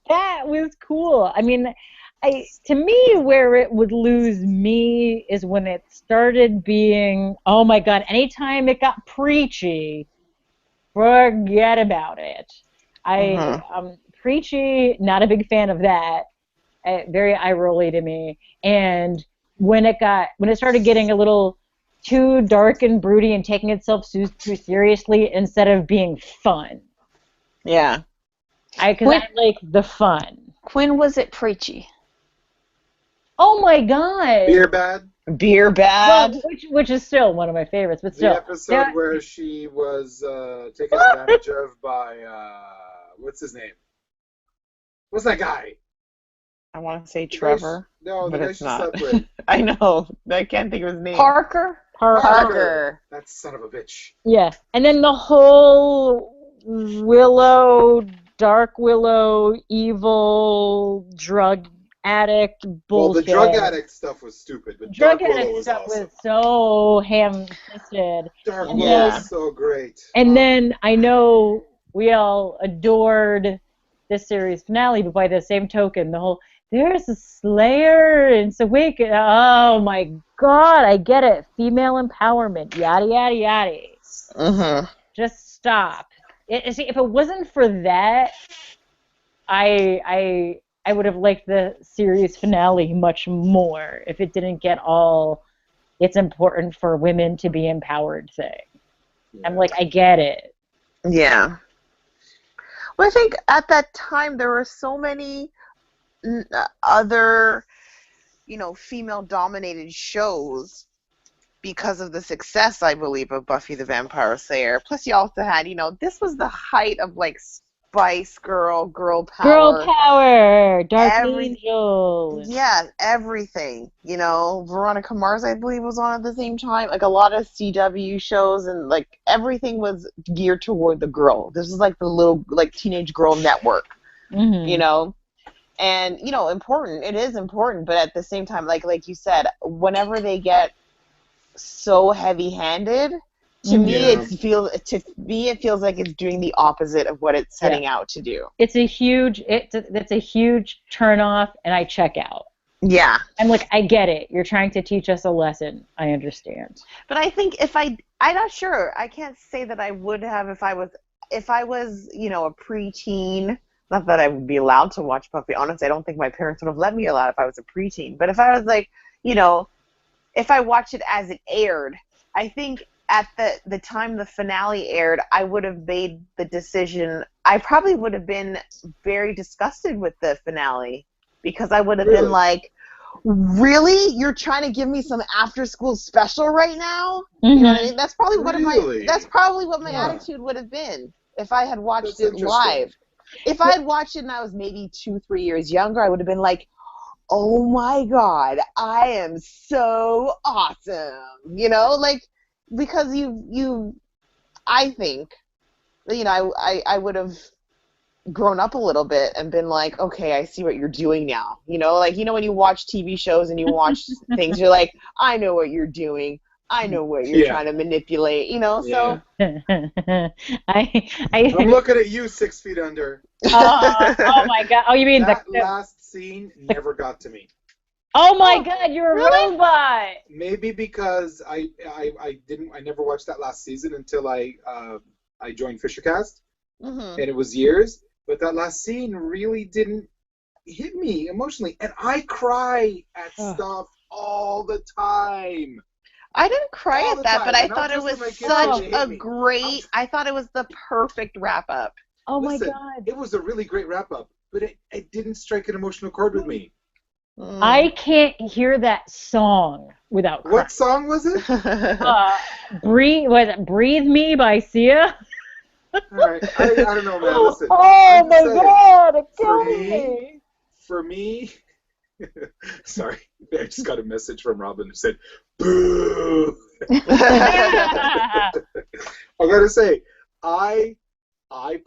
That was cool. I mean, to me, where it would lose me is when it started being, oh my God, anytime it got preachy, forget about it. Preachy, not a big fan of that. Very eye-rolly to me. And when it started getting a little too dark and broody and taking itself too seriously instead of being fun. Yeah. Because I like the fun. When was it preachy? Oh my God! Beer Bad? Beer Bad? Well, which is still one of my favorites, but still. The episode where she was taken advantage of by, what's his name? What's that guy? I want to say Trevor. The but guy it's she not. slept with. I know. I can't think of his name. Parker? Parker. That son of a bitch. Yeah, and then the whole Willow, Dark Willow, evil drug addict Well, the bullshit. drug addict stuff was stupid, but Drug Dark Willow addict was stuff awesome. was so ham-fisted. Dark And Willow then- was so great. And then I know we all adored this series finale, but by the same token, the whole there's a Slayer and it's awake. Oh my God, I get it. Female empowerment, yada yada yada. Mm-hmm. Just stop. See, if it wasn't for that, I would have liked the series finale much more. If it didn't get all, it's important for women to be empowered thing. Yeah. I'm like, I get it. Yeah. Well, I think at that time there were so many other, female-dominated shows because of the success, I believe, of Buffy the Vampire Slayer. Plus, you also had, this was the height of, like, Spice Girl, Girl Power. Girl power, Dark Every- Angel. Yeah, everything. Veronica Mars, I believe, was on at the same time. Like, a lot of CW shows, and, like, everything was geared toward the girl. This was, like, the little, like, teenage girl network, Mm-hmm. And, important. It is important, but at the same time, like you said, whenever they get so heavy-handed, to me, Yeah. it feels like it's doing the opposite of what it's setting out to do. It's a huge turn off, and I check out. Yeah. I'm like, I get it. You're trying to teach us a lesson. I understand. But I think I'm not sure. I can't say that I would have if I was, a preteen. Not that I would be allowed to watch Buffy. Honestly, I don't think my parents would have let me allow it if I was a preteen. But if I was like, if I watched it as it aired, I think at the time the finale aired, I would have made the decision. I probably would have been very disgusted with the finale because I would have been like, really? You're trying to give me some after-school special right now? Mm-hmm. You know what I mean? That's probably Really? That's probably what my Yeah. attitude would have been if I had watched That's it interesting. live. If I had watched it and I was maybe 2-3 years younger, I would have been like, oh my God, I am so awesome. Because I think, I would have grown up a little bit and been like, okay, I see what you're doing now. When you watch TV shows and you watch things, you're like, I know what you're doing. I know what you're trying to manipulate, so. I'm looking at you, 6 feet under. Oh my God. Oh, you mean that last scene never got to me. Oh my God, you're a robot. Maybe because I never watched that last season until I joined PotentialCast, and it was years. But that last scene really didn't hit me emotionally, and I cry at stuff all the time. I didn't cry All at the that, time, but I and thought it just was when my kids such hit a me. great. I thought it was the perfect wrap up. Oh Listen, my God. it was a really great wrap up, but it didn't strike an emotional chord with me. I can't hear that song without crying. What song was it? Breathe Me by Sia? All right, I don't know, man. Listen, Oh my God, it killed for me. For me, sorry, I just got a message from Robin who said, "Boo." I gotta say, I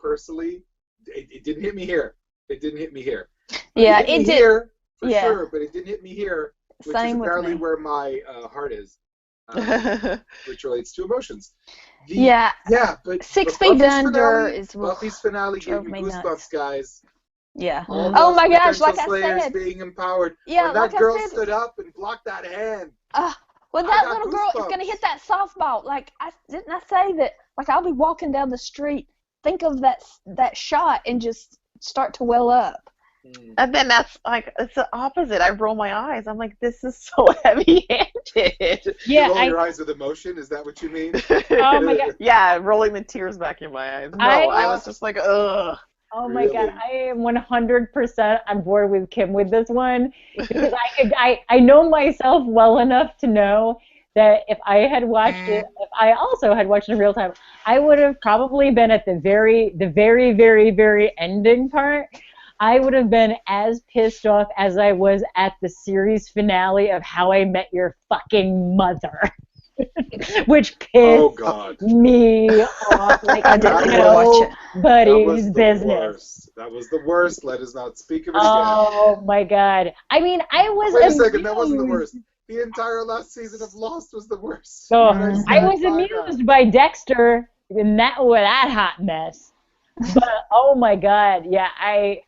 personally, it didn't hit me here. It didn't hit me here. Yeah, it hit me did. here for Yeah. sure, but it didn't hit me here, which Same is with apparently me. where my heart is, which relates to emotions. Yeah. Yeah, but 6 but Feet Buffy's Under finale, is what Buffy's finale gave drove me me goosebumps, nuts. guys. Yeah. All Oh those my gosh, potential like I slayers said. being empowered. Yeah, when that like I girl said. stood up and blocked that hand. When I that got little girl is goosebumps. going to hit that softball, didn't I say that, I'll be walking down the street, think of that shot and just start to well up. And then that's it's the opposite. I roll my eyes. I'm like, this is so heavy-handed. Yeah, you roll your eyes with emotion? Is that what you mean? Oh my God. Yeah, rolling the tears back in my eyes. No, I was just like, ugh. Oh my Really? God, I am 100% on board with Kim with this one because I know myself well enough to know that if I had watched it, if I also had watched it in real time, I would have probably been at the very, very, very ending part. I would have been as pissed off as I was at the series finale of How I Met Your Fucking Mother. which Oh pissed God. me off like I didn't even watch it. That was nobody's the business. worst. That was the worst. Let us not speak of it again. Oh my God. I mean, I was Wait a amused. second, that wasn't the worst. The entire last season of Lost was the worst. So And I I stand was by amused that. by Dexter in that hot mess. But oh my God, yeah,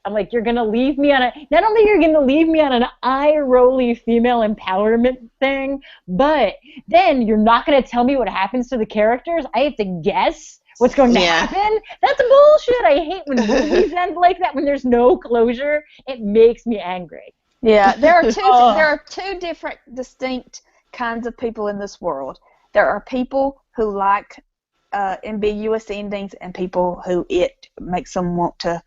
I'm like, you're gonna leave me on a not only you're gonna leave me on an eye-rolly female empowerment thing, but then you're not gonna tell me what happens to the characters. I have to guess what's going to Yeah. happen. That's bullshit. I hate when movies end like that when there's no closure. It makes me angry. Yeah, there are two. Oh. There are two different, distinct kinds of people in this world. There are people who like ambiguous endings, and people who it makes them want to,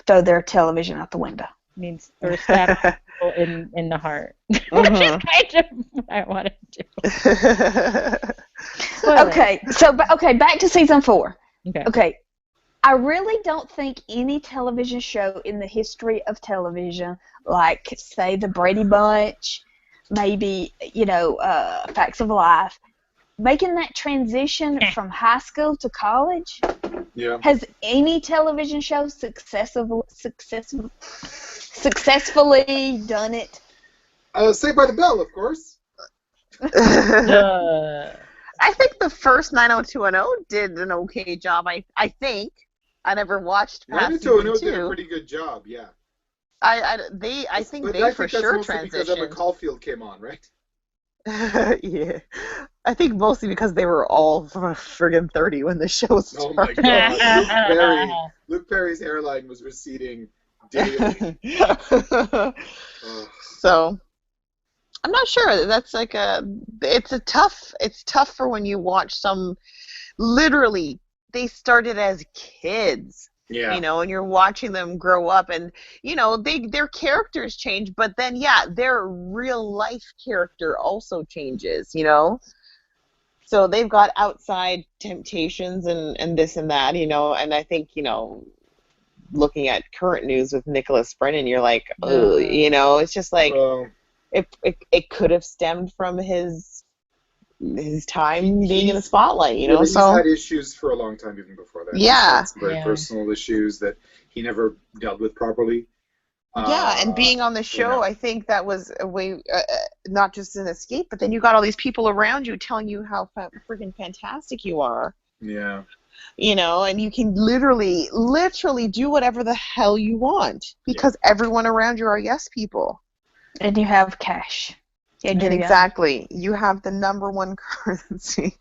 throw their television out the window. Means or stab people in the heart, which is Mhm. kind of what I want to do. Spoiler. Okay, back to season 4. Okay. Okay, I really don't think any television show in the history of television, like, say, The Brady Bunch, maybe, Facts of Life, making that transition from high school to college, Yeah. has any television show successfully done it? Saved by the Bell, of course. I think the first 90210 did an okay job. I think. I never watched past season 90210 did a 2. pretty good job, yeah. I think But they I for think that's sure mostly because Emma transitioned. Caulfield came on, right? Yeah. I think mostly because they were all friggin' 30 when the show Oh my started. God. Luke Perry's hairline was receding daily. Ugh. So I'm not sure. That's like it's tough for when you watch some, literally, they started as kids. Yeah. And you're watching them grow up, and their characters change, but then their real life character also changes. So they've got outside temptations and this and that. And I think looking at current news with Nicholas Brennan, you're like, oh, it's just like it could have stemmed from his time being in the spotlight. Yeah, but he's so had issues for a long time even before that. Yeah. He's had some very personal issues that he never dealt with properly. And being on the show, I think that was a way, not just an escape, but then you got all these people around you telling you how freaking fantastic you are. Yeah. And you can literally do whatever the hell you want because everyone around you are yes people. And you have cash. And exactly. You have the number one currency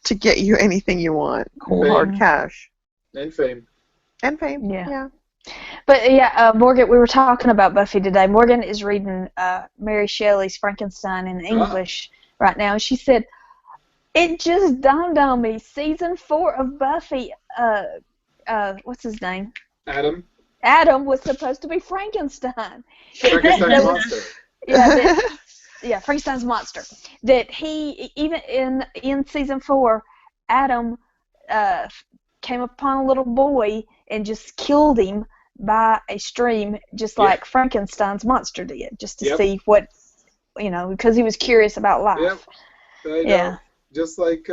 to get you anything you want. Cold hard cash. And fame. Yeah. But Morgan, we were talking about Buffy today. Morgan is reading Mary Shelley's Frankenstein in English right now, and she said, it just dawned on me, season 4 of Buffy, what's his name? Adam. Adam was supposed to be Frankenstein. Frankenstein's monster. Yeah, Frankenstein's monster. That he, even in season 4, Adam came upon a little boy and just killed him by a stream, just like Frankenstein's monster did, just to see what, because he was curious about life. Yeah. Just like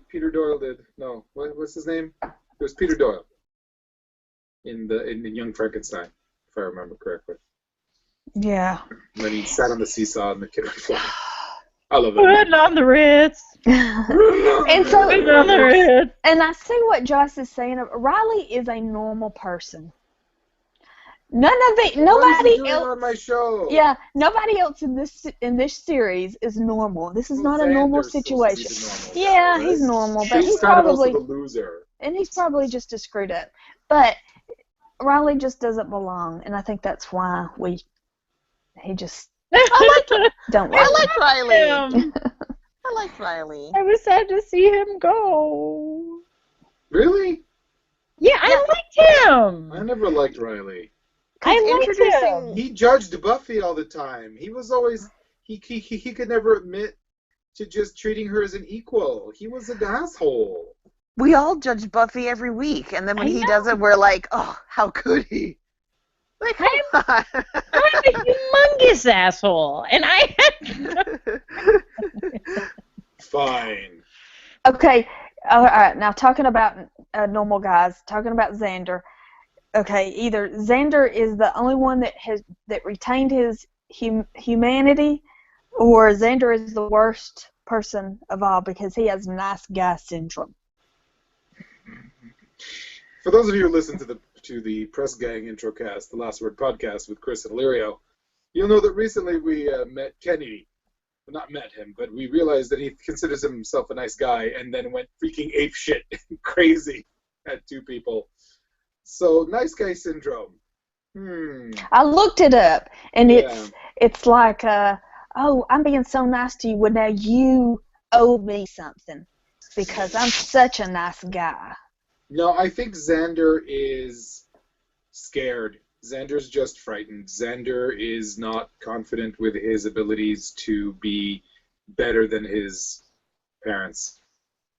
Peter Doyle did. No, what's his name? It was Peter Doyle in Young Frankenstein, if I remember correctly. Yeah. And then he sat on the seesaw and the kid would fly. I love that. Putting on the Ritz. And so, Putting on the Ritz. and I see what Joyce is saying. Riley is a normal person. Nobody else on my show. Yeah, nobody else in this series is normal. This is not a normal situation. He's normal, but he's probably also the loser. And he's probably just as screwed up. But Riley just doesn't belong, and I think that's why he just don't like I like Riley. him. I like Riley. I was sad to see him go. Really? Yeah, I liked him. I never liked Riley. I liked him. He judged Buffy all the time. He was always he could never admit to just treating her as an equal. He was an asshole. We all judge Buffy every week, and then when he does it, we're like, oh, how could he? Like, come on. I'm a humongous asshole, and I Fine. Okay, all right. Now talking about normal guys, talking about Xander. Okay, either Xander is the only one that retained his humanity, or Xander is the worst person of all because he has nice guy syndrome. For those of you who listen to the Press Gang intro cast, the Last Word podcast with Chris and Illyrio, you'll know that recently we met Kenny. Well, not met him, but we realized that he considers himself a nice guy and then went freaking ape shit crazy at two people. So, nice guy syndrome. I looked it up, and Yeah. it's like, oh, I'm being so nice to you. Well, now you owe me something because I'm such a nice guy. No, I think Xander is scared. Xander's just frightened. Xander is not confident with his abilities to be better than his parents.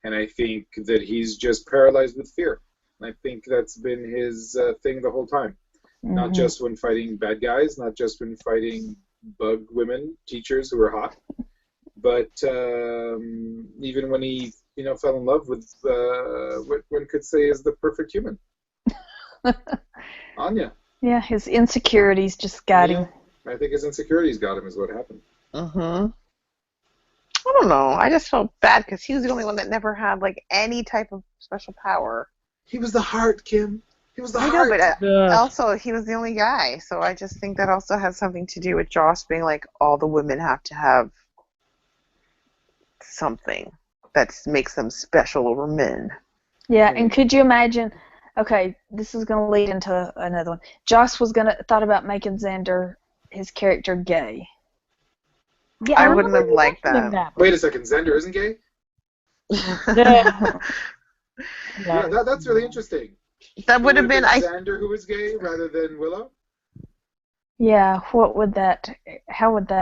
And I think that he's just paralyzed with fear. I think that's been his thing the whole time. Mm-hmm. Not just when fighting bad guys, not just when fighting bug women, teachers who are hot, but even when he, fell in love with what one could say is the perfect human, Anya. Yeah, his insecurities just got him. I think his insecurities got him is what happened. I don't know. I just felt bad because he was the only one that never had like any type of special power. He was the heart, Kim. He was the I heart. know, but also he was the only guy, so I just think that also has something to do with Joss being like all the women have to have something that makes them special over men. Yeah, and could you imagine? Okay, this is going to lead into another one. Joss was thought about making Xander, his character, gay. Yeah, I wouldn't have liked that. Wait a second, Xander isn't gay? Yeah. Yeah, that's really interesting. That would have been Xander who was gay rather than Willow? Yeah, how would that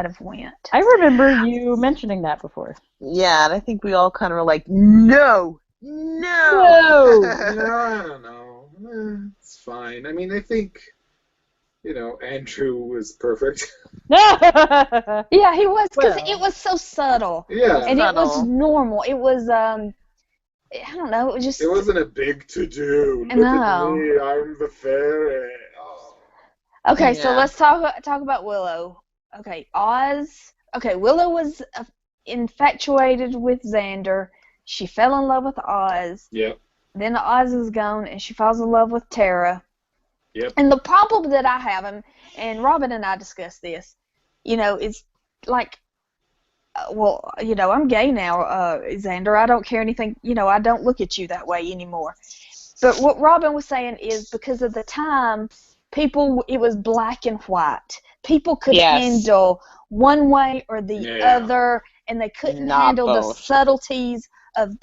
have went? I remember you mentioning that before. Yeah, and I think we all kind of were like, no. Yeah, I don't know. It's fine. I mean, I think, Andrew was perfect. Yeah, he was, because it was so subtle. Yeah. And it was normal. It was, I don't know, it was just... It wasn't a big to-do. Look at me, I'm the fairy. Oh. Okay, so let's talk about Willow. Okay, Oz. Okay, Willow was infatuated with Xander. She fell in love with Oz. Yep. Then Oz is gone, and she falls in love with Tara. Yep. And the problem that I have, and Robin and I discussed this, is like, well, I'm gay now, Xander. I don't care anything. I don't look at you that way anymore. But what Robin was saying is because of the time, it was black and white. People could handle one way or the other, and they couldn't handle the subtleties of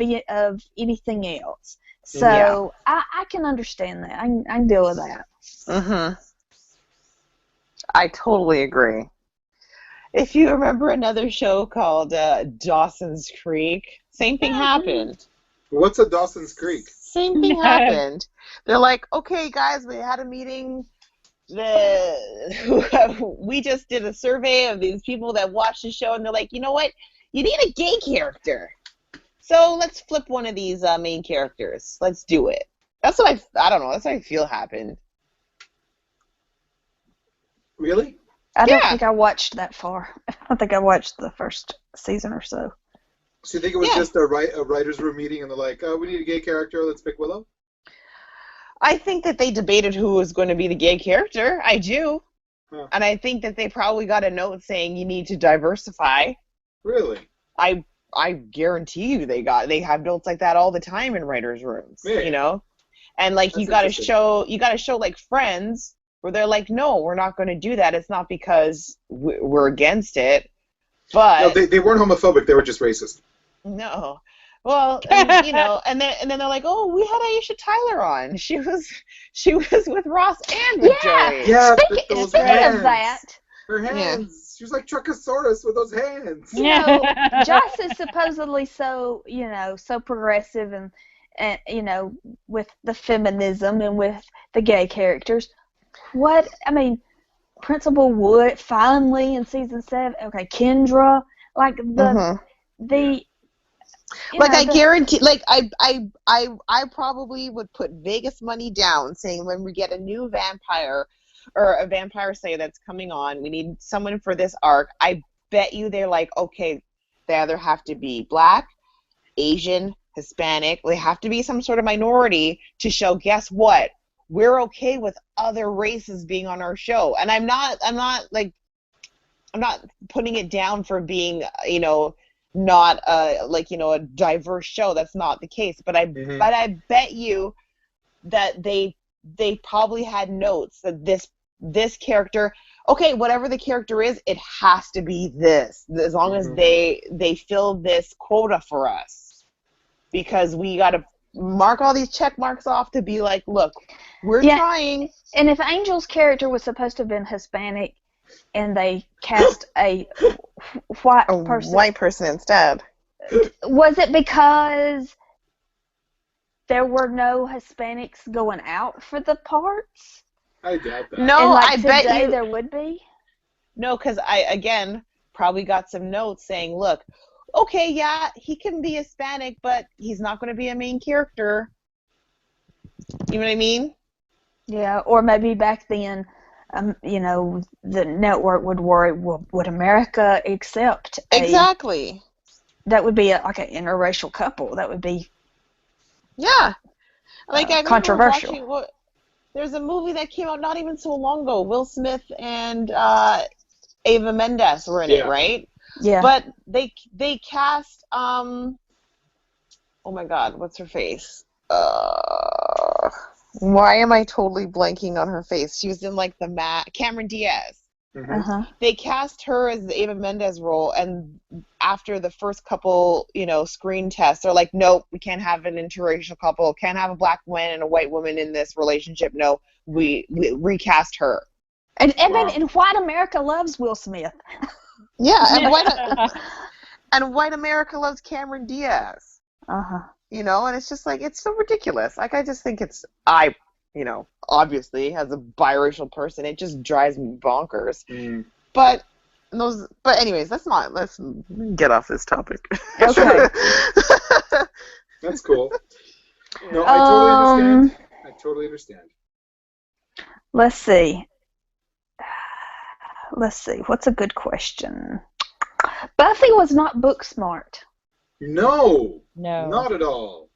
anything else. So I can understand that. I can deal with that. I totally agree. If you remember another show called Dawson's Creek, same thing happened. What's a Dawson's Creek? Same thing happened. They're like, okay, guys, we had a meeting. We just did a survey of these people that watched the show, and they're like, you know what? You need a gay character. So let's flip one of these main characters. Let's do it. That's what I don't know. That's what I feel happened. Really? I don't think I watched that far. I think I watched the first season or so. So you think it was just a writer's room meeting and they're like, oh, we need a gay character, let's pick Willow? I think that they debated who was going to be the gay character. I do. Huh. And I think that they probably got a note saying you need to diversify. Really? I guarantee you they have notes like that all the time in writers' rooms. Yeah. And like you gotta show like Friends where they're like, no, we're not going to do that. It's not because we're against it, but no, they weren't homophobic. They were just racist. No, well, and then they're like, oh, we had Aisha Tyler on. She was with Ross and with Joey. Yeah, speaking of that, her hands. She was like Truckosaurus with those hands. Joss is supposedly so so progressive and with the feminism and with the gay characters. what, I mean, Principal Wood finally in season 7. Okay, Kendra, like Mhm. the you Like know I the guarantee, like I probably would put Vegas money down, saying when we get a new vampire or a vampire slayer that's coming on, we need someone for this arc. I bet you they're like, okay, they either have to be black, Asian, Hispanic. They have to be some sort of minority to show. Guess what? We're okay with other races being on our show, and I'm not putting it down for being, not a diverse show. That's not the case. But I bet you that they probably had notes that this character, okay, whatever the character is, it has to be this, as long as they fill this quota for us, because we got to mark all these check marks off to be like, look, we're trying. And if Angel's character was supposed to have been Hispanic, and they cast a white person instead. Was it because there were no Hispanics going out for the parts? I doubt that. No, and like I today bet you there would be. No, because I again probably got some notes saying, look, okay, yeah, he can be Hispanic, but he's not going to be a main character. You know what I mean? Yeah, or maybe back then, the network would worry, well, would America accept exactly? That would be like an interracial couple. That would be I remember controversial. watching there's a movie that came out not even so long ago. Will Smith and Ava Mendes were in it, right? Yeah. But they cast oh my God, what's her face? Why am I totally blanking on her face? She was in like Cameron Diaz. They cast her as the Ava Mendes role, and after the first couple, screen tests, they're like, nope, we can't have an interracial couple, can't have a black woman and a white woman in this relationship. No, we recast her. And white America loves Will Smith. Yeah, and white America loves Cameron Diaz. And it's just like, it's so ridiculous. Like, I just think obviously as a biracial person, it just drives me bonkers. But anyways, let's get off this topic. Okay. That's cool. No, I totally understand. Let's see. What's a good question? Buffy was not book smart. No, not at all.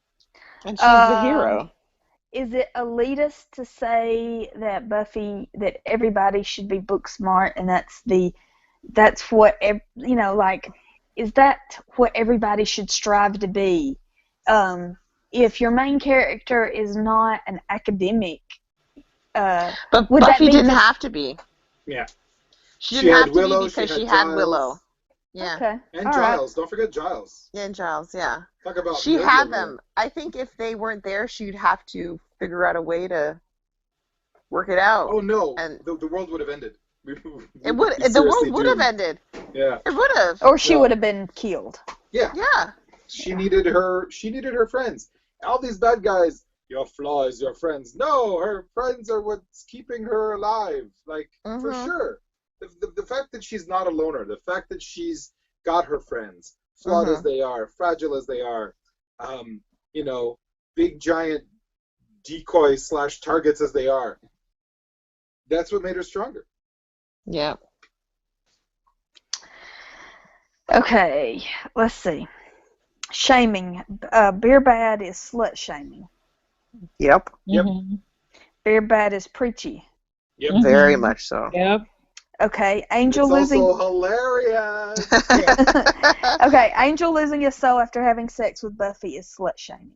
And she's the hero. Is it elitist to say that that everybody should be book smart, and that's what is that what everybody should strive to be? If your main character is not an academic, but Buffy didn't have to be. Yeah, she didn't have to be because she had Willow. Yeah. Okay. And all Giles. Right. Don't forget Giles. Yeah, and Giles, yeah. Talk about she had them. I think if they weren't there, she'd have to figure out a way to work it out. Oh, no. And the world would have ended. The world would have ended. Yeah. It would have. Or she would have been killed. Yeah. Yeah. She needed her friends. All these bad guys, your flaws, your friends. No, her friends are what's keeping her alive. Like, for sure. The fact that she's not a loner, the fact that she's got her friends, flawed as they are, fragile as they are, big giant decoy / targets as they are, that's what made her stronger. Yeah. Okay, let's see. Shaming. Beer bad is slut shaming. Yep. Beer bad is preachy. Yep. Very much so. Yep. Okay, Angel it's losing. Also hilarious. Okay, Angel losing his soul after having sex with Buffy is slut shaming.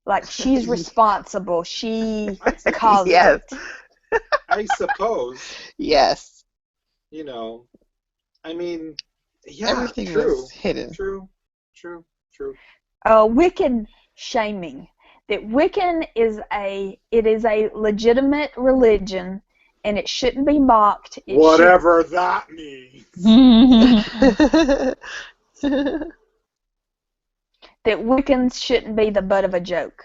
Like, she's responsible. She caused it. I suppose. Yes. I mean, yeah. Everything true. Was hidden. True. Wiccan shaming. That Wiccan is a legitimate religion. And it shouldn't be mocked. Whatever that means. That Wiccans shouldn't be the butt of a joke.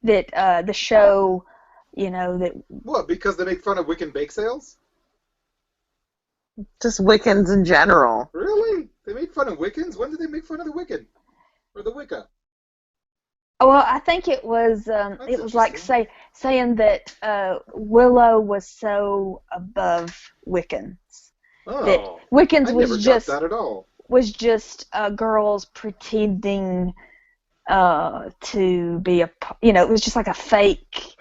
That the show that. What? Because they make fun of Wiccan bake sales? Just Wiccans in general. Really? They make fun of Wiccans? When did they make fun of the Wiccan or the Wicca? Well, I think it was like saying that Willow was so above Wiccans that Oh, Wiccans I never got that at all. was just girls pretending to be it was just like a fake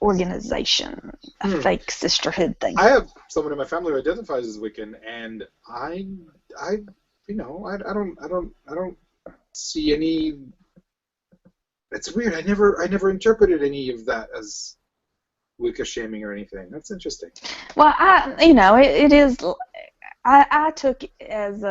organization, a fake sisterhood thing. I have someone in my family who identifies as Wiccan, and I don't see any. It's weird. I never interpreted any of that as Wicca shaming or anything. That's interesting. Well, it is. I took it as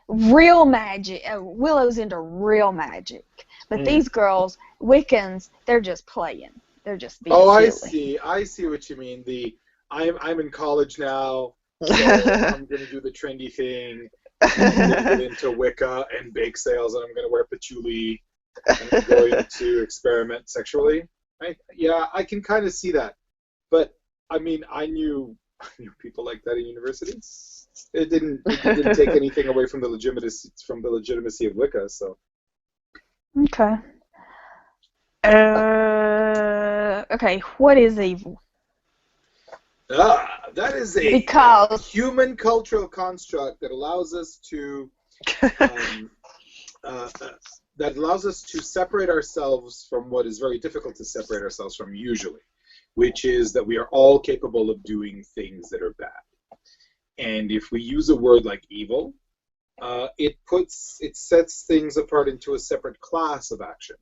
real magic. Willow's into real magic, but these girls, Wiccans, they're just playing. They're just being silly. I see what you mean. I'm in college now, so I'm going to do the trendy thing. I'm going to get into Wicca and bake sales, and I'm going to wear patchouli, and I'm going to experiment sexually. I can kind of see that. But, I mean, I knew people like that in university. It didn't take anything away from the legitimacy of Wicca, so. Okay. Okay, what is evil? That is a human cultural construct that allows us to separate ourselves from what is very difficult to separate ourselves from usually, which is that we are all capable of doing things that are bad. And if we use a word like evil, it sets things apart into a separate class of action.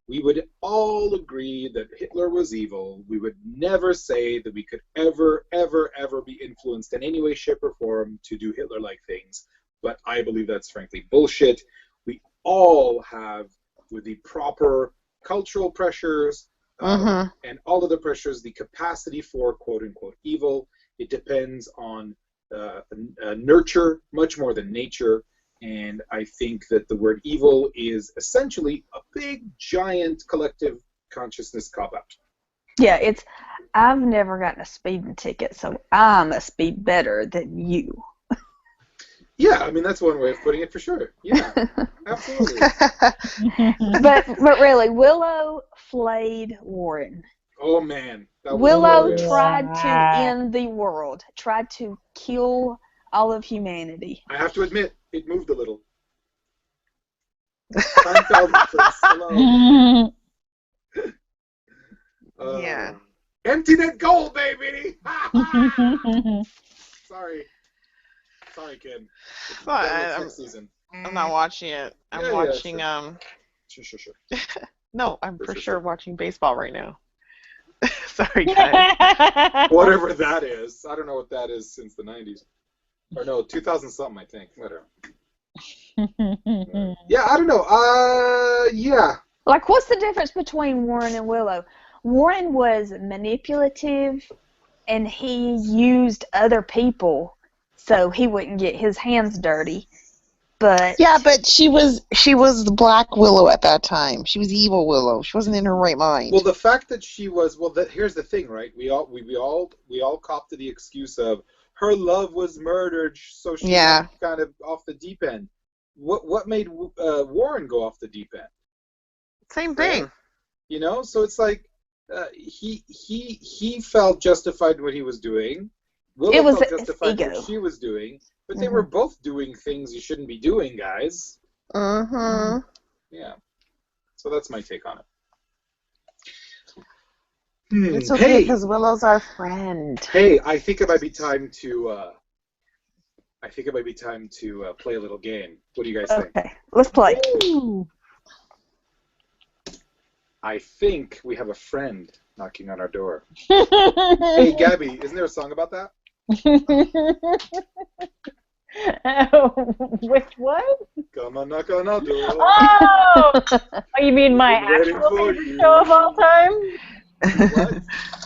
We would all agree that Hitler was evil. We would never say that we could ever, ever, ever be influenced in any way, shape, or form to do Hitler-like things. But I believe that's frankly bullshit. We all have, with the proper cultural pressures and all of the pressures, the capacity for quote-unquote evil. It depends on nurture much more than nature. And I think that the word evil is essentially a big, giant collective consciousness cop-out. Yeah, I've never gotten a speeding ticket, so I must be better than you. Yeah, I mean, that's one way of putting it for sure. Yeah, absolutely. but really, Willow flayed Warren. Oh, man. Willow tried to end the world, tried to kill all of humanity. I have to admit, it moved a little. Hello. Yeah. Empty net goal, baby! Sorry, Kim. Season. I'm not watching it. I'm watching. Sure. No, I'm for sure watching baseball right now. Sorry, guys. Whatever that is. I don't know what that is since the 90s. Or no, 2000 something, I think. Whatever. Yeah, I don't know. Yeah. Like, what's the difference between Warren and Willow? Warren was manipulative, and he used other people so he wouldn't get his hands dirty. But she was the Black Willow at that time. She was evil Willow. She wasn't in her right mind. Well, the fact that she was here's the thing, right? We all copped to the excuse of her love was murdered, so she went kind of off the deep end. What made Warren go off the deep end? Same thing. Right? You know, so it's like he felt justified in what he was doing. Willow felt justified in what she was doing, but they were both doing things you shouldn't be doing, guys. Yeah. So that's my take on it. It's okay because Willow's our friend. Hey, I think it might be time to play a little game. What do you guys think? Okay, let's play. Ooh. I think we have a friend knocking on our door. Hey, Gabby, isn't there a song about that? Which one? Come on, knock on our door. Oh, you mean my actual favorite show of all time? What?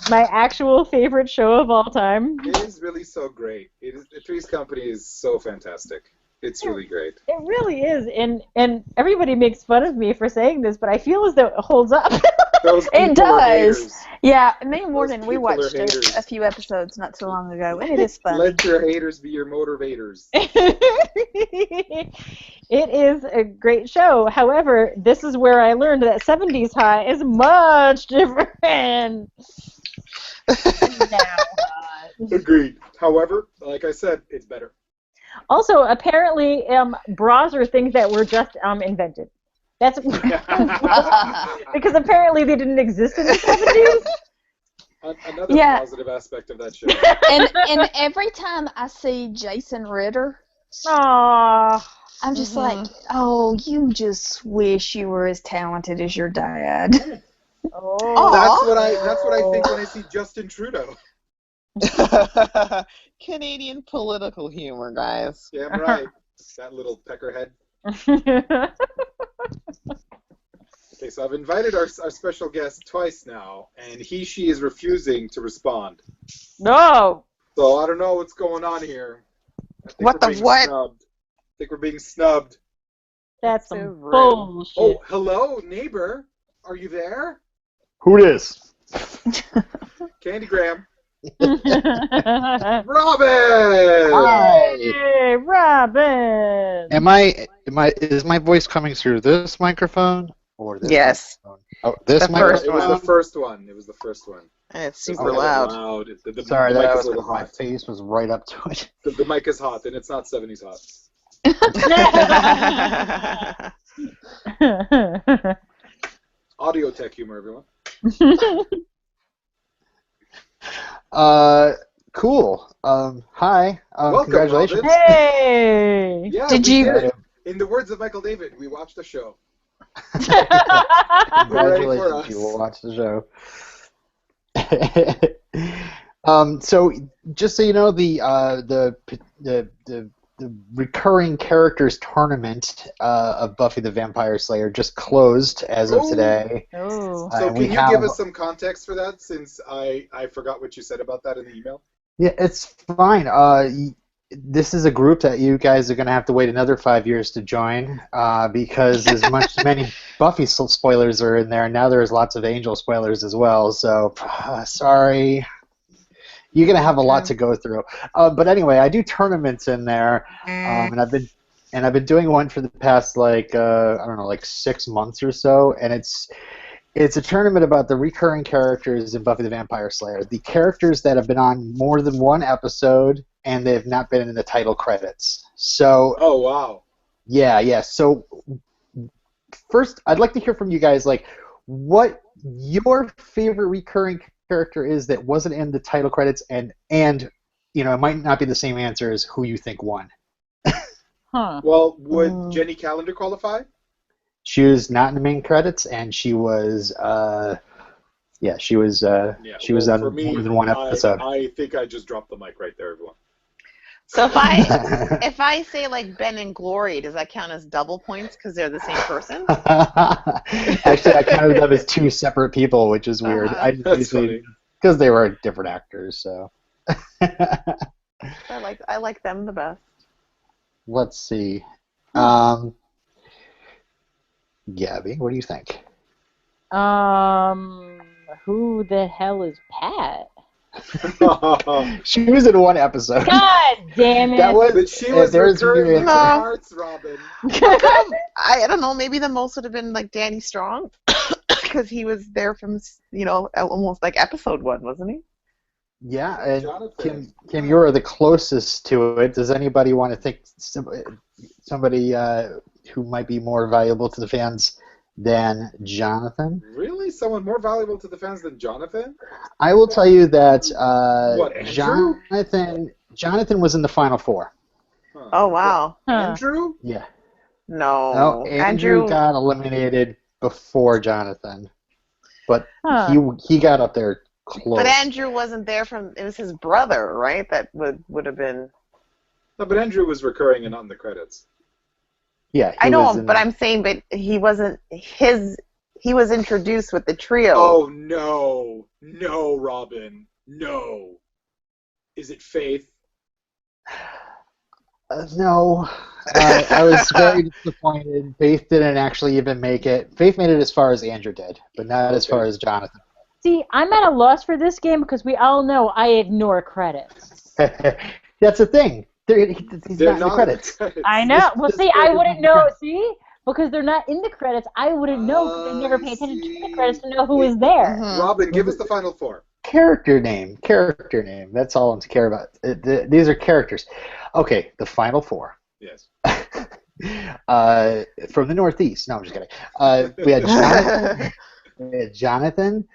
My actual favorite show of all time. It is really so great. Three's Company is so fantastic. It's really great. It really is, and everybody makes fun of me for saying this, but I feel as though it holds up. Those It people are does. haters. Yeah, me and Morgan, we people are watched haters. a few episodes not too long ago, and it is funny. Let your haters be your motivators. It is a great show. However, this is where I learned that 70s High is much different than now High. Agreed. However, like I said, it's better. Also, apparently, bras are things that were just invented. That's because apparently they didn't exist in the 70s. Another Yeah. positive aspect of that show. And every time I see Jason Ritter, Aww. I'm just like, oh, you just wish you were as talented as your dad. Oh. That's what I think when I see Justin Trudeau. Canadian political humor, guys. Yeah, I'm right. That little peckerhead. Okay, so I've invited our special guest twice now, and she is refusing to respond. No. So I don't know what's going on here. I think What we're the being what? Snubbed. I think we're being snubbed. That's So some rude. bullshit. Oh, hello, neighbor. Are you there? Who this? Candy Graham. Hey, Robin! Hi. Robin. Is my voice coming through this microphone or this Yes. microphone? Oh, this The first It was microphone. the first one. It was the first one. And it's It's super kind of loud. The Sorry, mic that is was a little because my hot. face was right up to it. The mic is hot, and it's not 70s hot. Audio tech humor, everyone. Cool. Hi. Welcome, Congratulations. Robin. Hey. Yeah, Did we you- did it. In the words of Michael David, we watched the show. Congratulations, you will watch the show. So just so you know, the recurring characters tournament of Buffy the Vampire Slayer just closed as of Oh. today. Oh. So and can we you have- give us some context for that, since I forgot what you said about that in the email? Yeah, it's fine. This is a group that you guys are going to have to wait another 5 years to join because as many Buffy spoilers are in there, now there's lots of Angel spoilers as well. So sorry, you're going to have a lot to go through. But anyway, I do tournaments in there, and I've been doing one for the past I don't know, 6 months or so, and it's a tournament about the recurring characters in Buffy the Vampire Slayer, the characters that have been on more than one episode and they have not been in the title credits. So, Oh, wow. yeah. So, first, I'd like to hear from you guys, what your favorite recurring character is that wasn't in the title credits, and it might not be the same answer as who you think won. Huh. Well, would Jenny Calendar qualify? She was not in the main credits, and she was, she was on for me, more than one episode. I think I just dropped the mic right there, everyone. So if I say like Ben and Glory, does that count as double points because they're the same person? Actually, I counted them as two separate people, which is weird. That's funny. Because they were different actors. So I like them the best. let's see. Gabby, what do you think? Who the hell is Pat? She was in one episode. God damn it! But she was there's recurring your in answer. our hearts, Robin. I don't know. Maybe the most would have been like Danny Strong because he was there from almost like episode 1, wasn't he? Yeah, and Jonathan. Kim, you're the closest to it. Does anybody want to think somebody who might be more valuable to the fans than Jonathan? Really? Someone more valuable to the fans than Jonathan? I will tell you that What, Andrew? Jonathan was in the final 4. Huh. Oh wow. Huh. Andrew? Yeah. No. No, Andrew got eliminated before Jonathan, but he got up there close. But Andrew wasn't there it was his brother, right? That would have been. No, but Andrew was recurring and not in the credits. Yeah, I know, but I'm saying, but he wasn't he was introduced with the trio. Oh, no. No, Robin. No. Is it Faith? No. I was very disappointed. Faith didn't actually even make it. Faith made it as far as Andrew did, but not as far as Jonathan. See, I'm at a loss for this game because we all know I ignore credits. That's the thing. He's They're not in the credits. I know. Well, This see, I credit- wouldn't know. See, because they're not in the credits, I wouldn't know because I never pay attention to the credits to know who is there. Robin, give us the final four. Character name. That's all I'm to care about. These are characters. Okay, the final four. Yes. From the Northeast. No, I'm just kidding. We had Jonathan,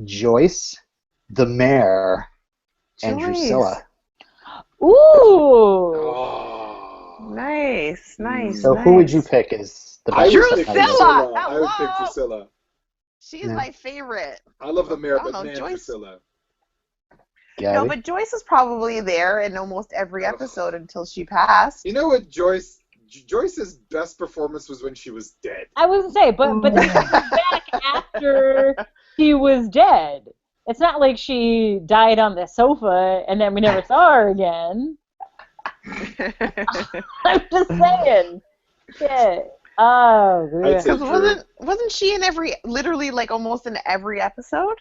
Joyce, the mayor, and Joyce. Drusilla. Ooh. Oh. Nice. So who would you pick as the I best? would pick Drusilla! Drusilla. I would pick Hello! Drusilla. She is Yeah. my favorite. I love the mayor, I don't but know, man, Joyce. Drusilla. Gabby? No, but Joyce was probably there in almost every episode until she passed. You know what, Joyce's best performance was when she was dead. I wasn't say, but then she was back after she was dead. It's not like she died on the sofa and then we never saw her again. I'm just saying. Yeah. Oh, I'd say Because wasn't she in literally like almost in every episode?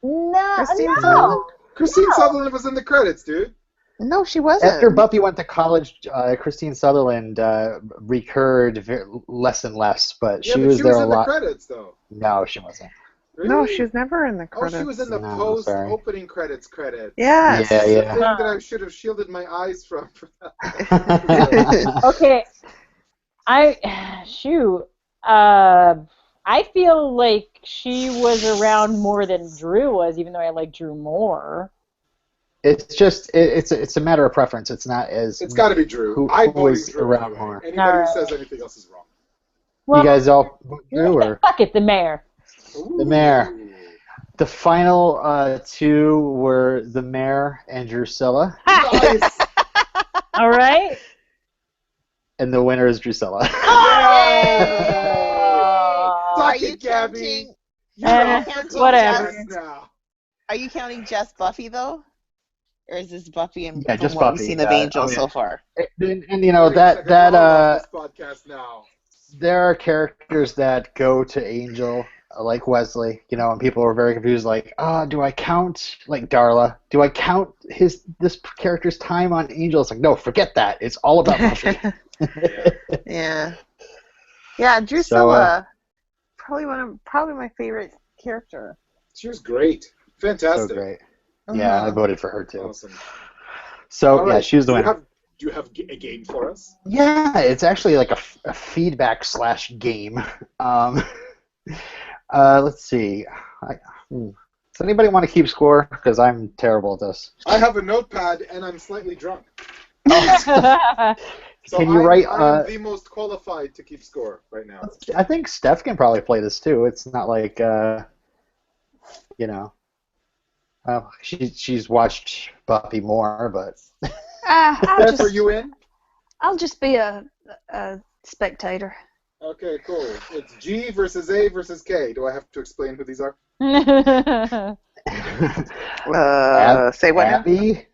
no. Christine No. Sutherland? Christine Sutherland was in the credits, dude. No, she wasn't. After Buffy went to college, Christine Sutherland recurred less and less, but Yeah, she but was she there was a in the lot. credits, though. No, she wasn't. Really? No, she was never in the Oh, credits. she was in the No, sorry. post-opening credits. Yes. Yeah, The yeah. thing that I should have shielded my eyes from. Okay. I feel like she was around more than Drew was, even though I like Drew more. It's just it's a matter of preference. It's not as It's got to be Drew. Who I'm voting was Drew around anyway. more? Anybody Alright. who says anything else is wrong. Well, you guys all vote Drew or fuck it, the mayor. The mayor. The final two were the mayor and Drusilla, Nice. All right. and the winner is Drusilla. Are Suck you it, Gabby. counting? You're Eh, off the whatever. podcast now. Are you counting just Buffy though, or is this Buffy and Yeah, from just what Buffy, we've seen of yeah. Angel Oh, yeah. so far? and you know Wait a second, we're all off this podcast now. there are characters that go to Angel, like Wesley, you know, and people are very confused, like, do I count, like Darla, do I count this character's time on Angel? It's like, no, forget that. It's all about Buffy. Yeah. Yeah, Drusilla, probably my favorite character. She was great. Fantastic. So great. Yeah, I voted for her too. Awesome. So All yeah, right, she was the winner. Do you have a game for us? Yeah, it's actually like a feedback / game. Let's see. Does anybody want to keep score? Because I'm terrible at this. I have a notepad and I'm slightly drunk. So Can you write? I'm the most qualified to keep score right now. I think Steph can probably play this too. It's not like you know. Well, she's watched Buffy more, but Steph, are you in? I'll just be a spectator. Okay, cool. It's G versus A versus K. Do I have to explain who these are? Say what now? Abby,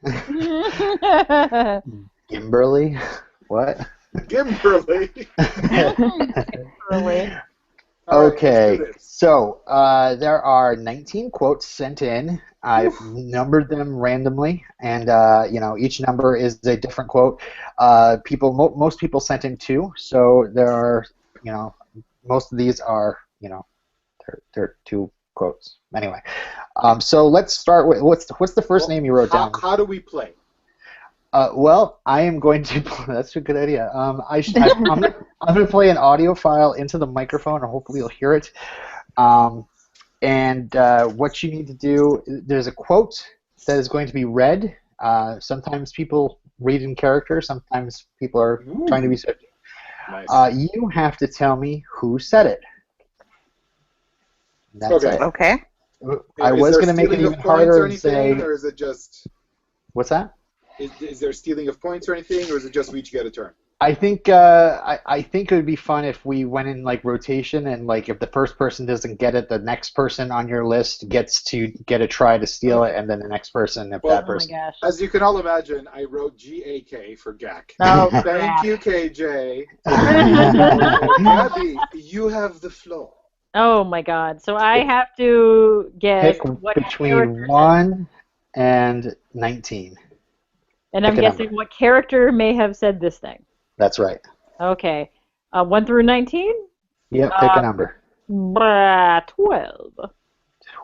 Kimberly, what? Kimberly. Really? All right, Okay, let's do this. so there are 19 quotes sent in. I've numbered them randomly, and you know, each number is a different quote. Most people sent in 2, so there are, you know, most of these are, you know, they're 2 quotes. Anyway, so let's start with what's the first name you wrote down? How do we play? Well, I am going to. That's a good idea. I'm going to play an audio file into the microphone, and hopefully you'll hear it. And what you need to do, there's a quote that is going to be read. Sometimes people read in character. Sometimes people are trying to be subject. Nice. You have to tell me who said it. That's Okay. it. Okay. I was going to make it even harder and say. or is it just? What's that? Is there stealing of points or anything, or is it just we each get a turn? I think I think it would be fun if we went in like rotation and like if the first person doesn't get it, the next person on your list gets to get a try to steal it, and then the next person if Well, that Oh my person. gosh. As you can all imagine, I wrote GAK for Gak. Oh, Thank crap. you, KJ. Gabby, you have the floor. Oh my God. So I have to guess Pick what between character said. 1 and 19. And I'm pick a guessing number. what character may have said this thing. That's right. Okay. 1 through 19? Yep, pick a number. 12.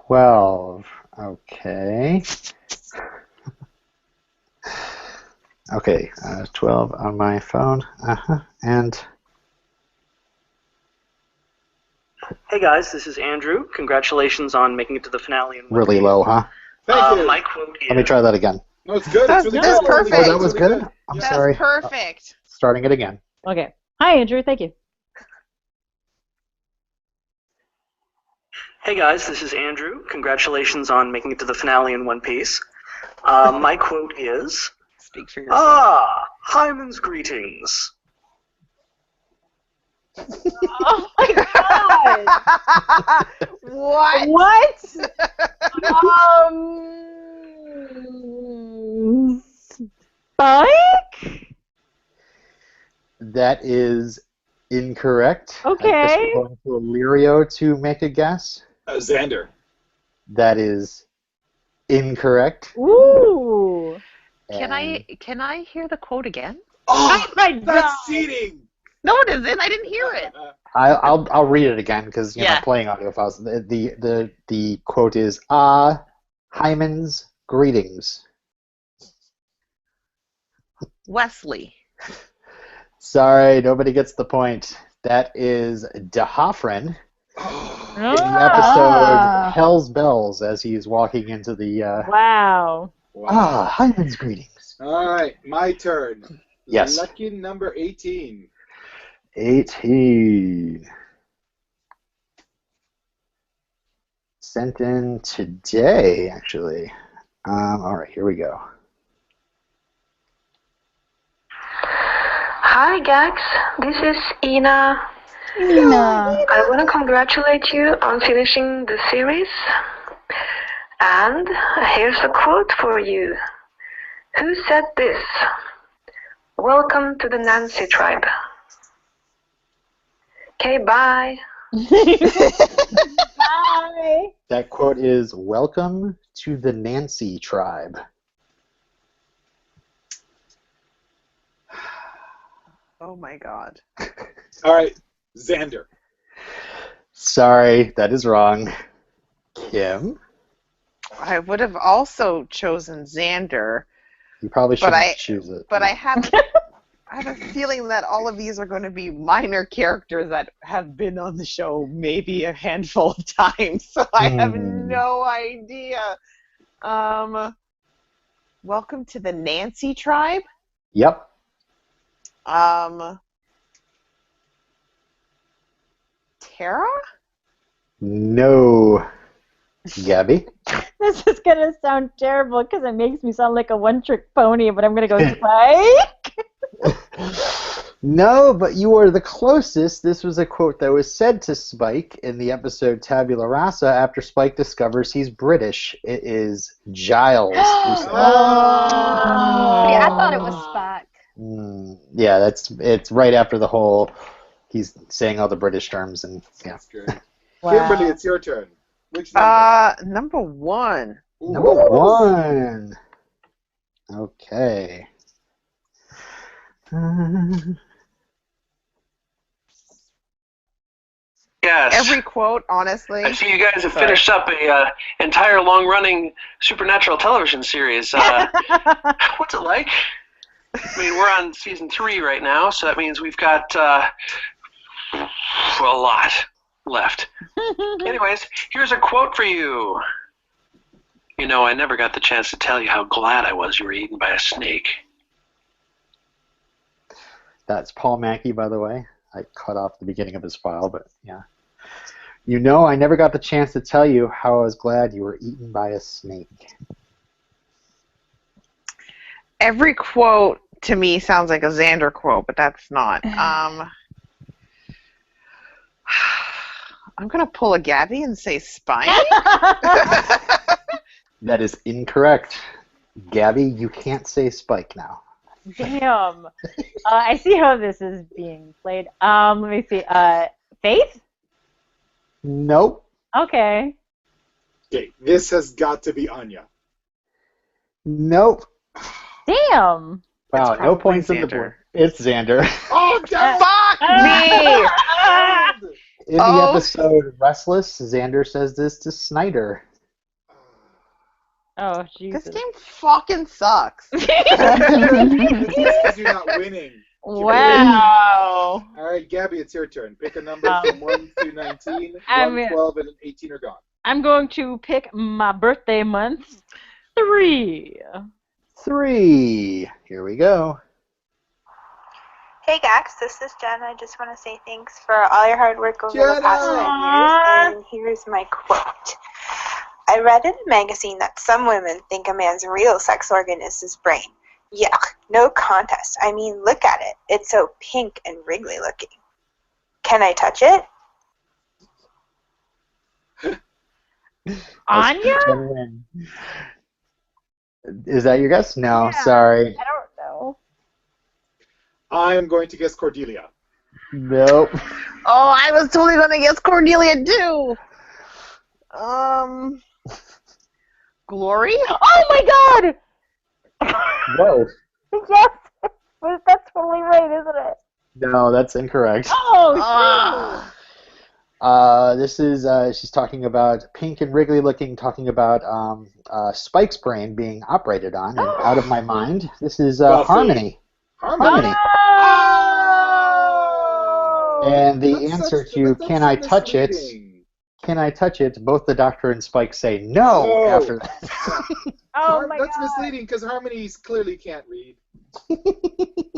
12. Okay. Okay, 12 on my phone. And Hey guys, this is Andrew. Congratulations on making it to the finale. In one really piece. low, huh? Thank you. My quote is. Let me try that again. No, it's good. That's- It's really that's good. perfect. Oh, that was It's really good? I'm Yeah. sorry. That's perfect. Starting it again. Okay. Hi, Andrew. Thank you. Hey guys, this is Andrew. Congratulations on making it to the finale in One Piece. My quote is. Speak for yourself. Ah, Hyman's greetings. Oh my God. What? What? Spike? That is incorrect. I guess Okay. we're going to Illyrio to make a guess. Xander. That is incorrect. Ooh. Can And I hear the quote again? Oh, my God. that's cheating. No, it isn't. I didn't hear it. I'll read it again because you're Yeah. not playing audio files. The quote is Hyman's greetings. Wesley. Sorry, nobody gets the point. That is Dahafren in the Ah. episode Hell's Bells as he's walking into the Wow. Wow. Hyman's greetings. All right, my turn. Yes. Lucky number 18. 18. Sent in today, actually. All right, here we go. Hi, Gax. This is Ina. I want to congratulate you on finishing the series. And here's a quote for you. Who said this? Welcome to the Nancy tribe. Okay, bye. Bye. That quote is, "Welcome to the Nancy tribe." Oh my God. All right, Xander. Sorry, that is wrong. Kim? I would have also chosen Xander, You probably But shouldn't I- choose it. but I have a feeling that all of these are going to be minor characters that have been on the show maybe a handful of times, so I have no idea. Welcome to the Nancy tribe. Yep. Tara? No. Gabby? This is going to sound terrible because it makes me sound like a one-trick pony, but I'm going to go Spike. No, but you are the closest. This was a quote that was said to Spike in the episode Tabula Rasa after Spike discovers he's British. It is Giles. who said it. See, I thought it was Spike. Yeah, it's right after the whole he's saying all the British terms and yeah. That's good. Wow. Kimberly, it's your turn. Which number? Number 1. Ooh. Number 1. Okay. Yes. Every quote, honestly. I see you guys have Sorry. finished up a entire long-running supernatural television series. What's it like? I mean, we're on season 3 right now, so that means we've got a lot left. Anyways, here's a quote for you. You know, I never got the chance to tell you how glad I was you were eaten by a snake. That's Paul Mackey, by the way. I cut off the beginning of his file, but yeah. You know, I never got the chance to tell you how I was glad you were eaten by a snake. Every quote to me sounds like a Xander quote, but that's not. I'm gonna pull a Gabby and say Spike. That is incorrect. Gabby, you can't say Spike now. Damn. I see how this is being played. Let me see. Faith? Nope. Okay. Okay, this has got to be Anya. Nope. Damn. Wow, It's no probably points on the Xander. board. It's Xander. Oh, damn Fuck me! In the Oh. episode Restless, Xander says this to Snyder. Oh, Jesus. This game fucking sucks. It's because you're not winning. Wow. All right, Gabby, it's your turn. Pick a number from 1 to 19. I 1, mean- 12, and 18 are gone. I'm going to pick my birthday month. 3. 3. Here we go. Hey Gax, this is Jen. I just want to say thanks for all your hard work over the past Jenna! 5 years, and here's my quote. I read in a magazine that some women think a man's real sex organ is his brain. Yuck, no contest. I mean, look at it. It's so pink and wriggly looking. Can I touch it? Anya? Is that your guess? No, Yeah. sorry. I don't know. I'm going to guess Cordelia. Nope. Oh, I was totally gonna guess Cordelia too. Glory? Oh my god! Whoa. Yes! That's totally right, isn't it? No, that's incorrect. Oh, This is, she's talking about pink and wriggly looking, talking about Spike's brain being operated on, and out of my mind. This is Buffy. Harmony. Harmony. Oh! And the That's answer such- to that's can so I touch it? misleading. Can I touch it? Both the Doctor and Spike say no, No. after that. Oh my That's god! misleading because Harmony clearly can't read.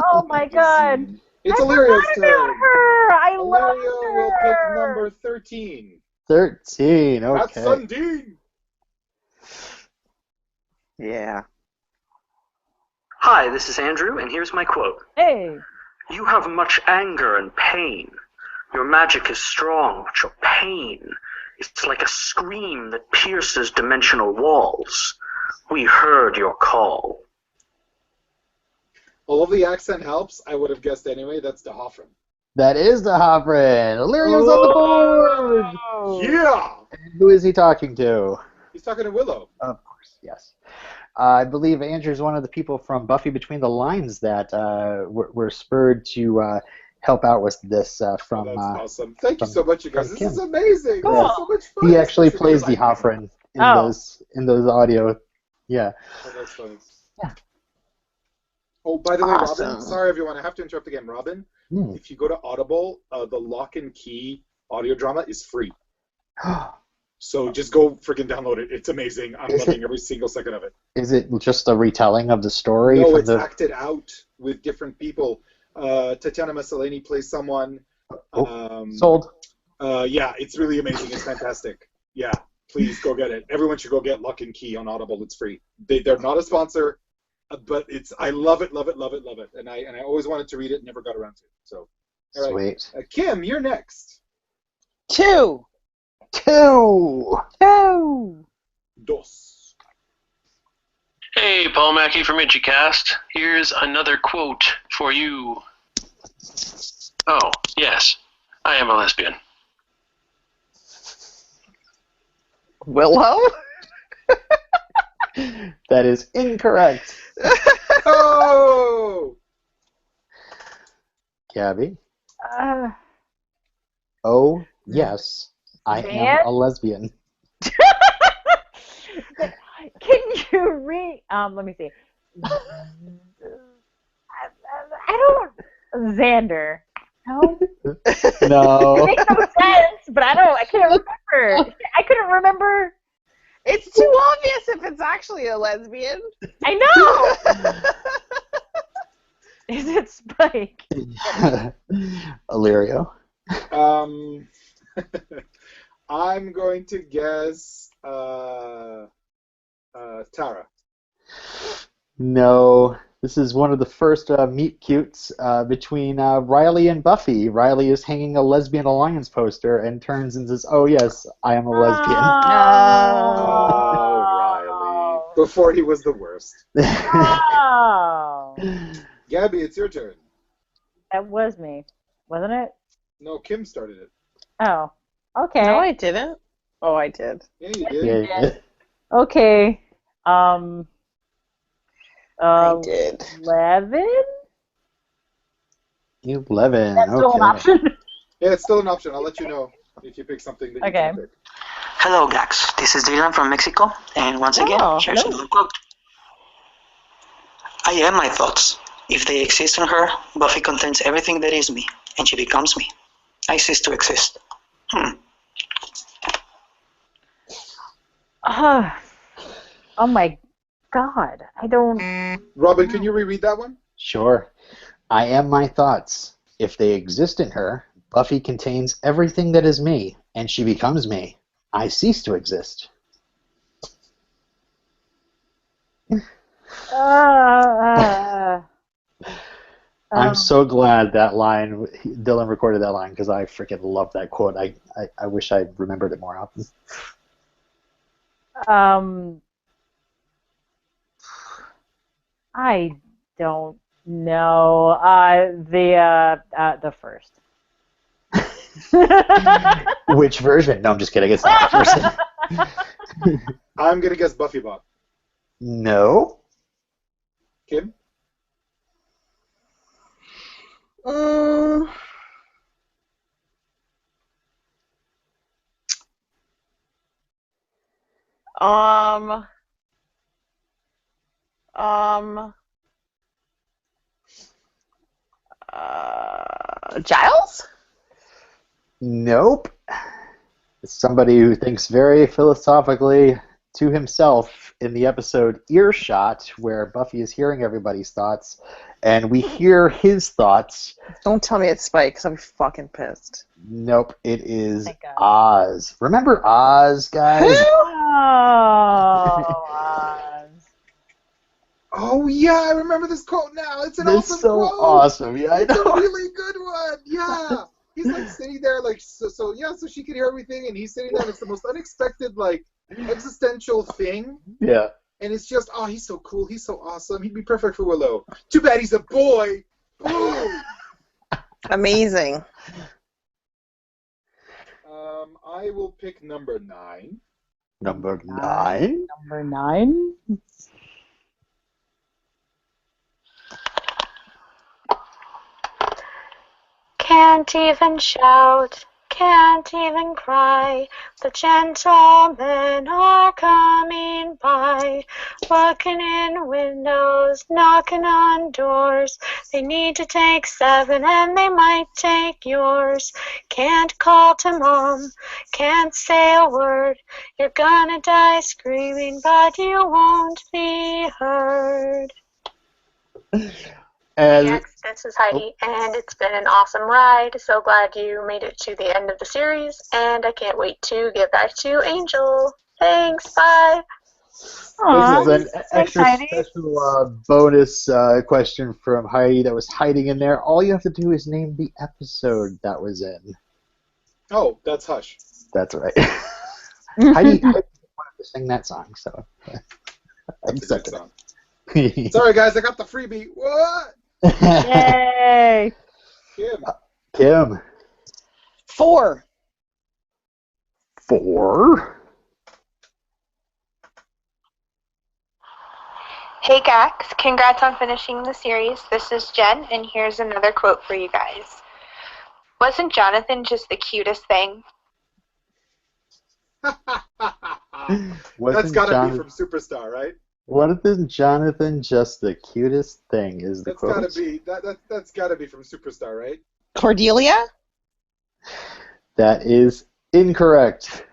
Oh my god! It's I Illyria's forgot about turn. her! I love Illyria her! will pick number 13. 13, That's okay. Sundin. Yeah. Hi, this is Andrew, and here's my quote. Hey! You have much anger and pain. Your magic is strong, but your pain is like a scream that pierces dimensional walls. We heard your call. Although the accent helps, I would have guessed anyway. That's the Hoffman. That is the Hofren. Illyria's on the board! Yeah! And who is he talking to? He's talking to Willow. Of course, yes. I believe Andrew's one of the people from Buffy Between the Lines that were spurred to help out with this from. That's awesome. Thank you from- so much, you guys. from This is Kim. amazing. Cool. This is so much fun. He actually Especially plays the because I- Hofren in Oh. those audio. Yeah. Oh, that's funny. Yeah. Oh, by the way, Awesome. Robin, sorry everyone, I have to interrupt again. Robin, Hmm. if you go to Audible, the Lock and Key audio drama is free. So just go freaking download it. It's amazing. I'm Is loving every single second of it. Is it just a retelling of the story? No, from it's the... acted out with different people. Tatiana Maslany plays someone. Sold. Yeah, it's really amazing. It's fantastic. Yeah, please go get it. Everyone should go get Lock and Key on Audible. It's free. They're not a sponsor, but I love it, love it, love it, love it. And I always wanted to read it, never got around to it. So, all right. Sweet. Kim, you're next. 2. 2. Dos. Hey, Paul Mackey from PotentialCast. Here's another quote for you. Oh, yes, I am a lesbian. Willow? That is incorrect. Oh! Gabby? Uh, Oh, yes. I Man? am a lesbian. can you read? Let me see. I don't. Xander. No. No. It makes no sense, but I can't remember. I couldn't remember. It's too obvious if it's actually a lesbian. I know. Is it Spike? Illyrio. I'm going to guess Tara. No. This is one of the first meet cutes between Riley and Buffy. Riley is hanging a lesbian alliance poster and turns and says, "Oh yes, I am a lesbian." Oh, Riley. Before he was the worst. Oh. Gabby, it's your turn. That was me, wasn't it? No, Kim started it. Oh. Okay. No, I didn't. Oh, I did. Yeah, you did. Yeah. Okay. I did. 11? 11. That's still an Okay. option. Yeah, it's still an option. I'll let you know if you pick something that you Okay. can pick. Hello, Gax. This is Dylan from Mexico, and once again, here's another quote. I am my thoughts. If they exist in her, Buffy contains everything that is me, and she becomes me. I cease to exist. Oh my God. I don't... Robin, can you reread that one? Sure. I am my thoughts. If they exist in her, Buffy contains everything that is me, and she becomes me. I cease to exist. I'm so glad that line, Dylan recorded that line, because I freaking love that quote. I wish I remembered it more often. I don't know. The first. Which version? No, I'm just kidding. It's not the first. I'm going to guess Buffy Bop. No. Kim? Giles? Nope. Somebody who thinks very philosophically to himself in the episode Earshot, where Buffy is hearing everybody's thoughts, and we hear his thoughts. Don't tell me it's Spike, because I'm fucking pissed. Nope, it is Oz. Remember Oz, guys? Oh, Oz. Oh, yeah, I remember this quote now. It's an awesome so quote. Awesome. Yeah, I It's know. a really good one. Yeah. He's like sitting there, like, so she can hear everything, and he's sitting there, and it's the most unexpected, like, existential thing. Yeah. And it's just, oh, he's so cool. He's so awesome. He'd be perfect for Willow. Too bad he's a boy. Boom. Amazing. I will pick number 9. Number 9? Number 9? Can't even shout, can't even cry. The gentlemen are coming by, looking in windows, knocking on doors. They need to take 7 and they might take yours. Can't call to mom, can't say a word. You're gonna die screaming, but you won't be heard. Next, this is Heidi, and it's been an awesome ride. So glad you made it to the end of the series, and I can't wait to get back to Angel. Thanks, bye. Aww, this is an extra special bonus question from Heidi that was hiding in there. All you have to do is name the episode that was in. Oh, that's Hush. That's right. Heidi wanted to sing that song, so I accepted it. Sorry, guys, I got the freebie. What? Yay! Kim. 4. 4? Hey Gax, congrats on finishing the series. This is Jen, and here's another quote for you guys. Wasn't Jonathan just the cutest thing? That's gotta be from Superstar, right? Wasn't Jonathan just the cutest thing? Is the quote? That's gotta be from Superstar, right? Cordelia? That is incorrect.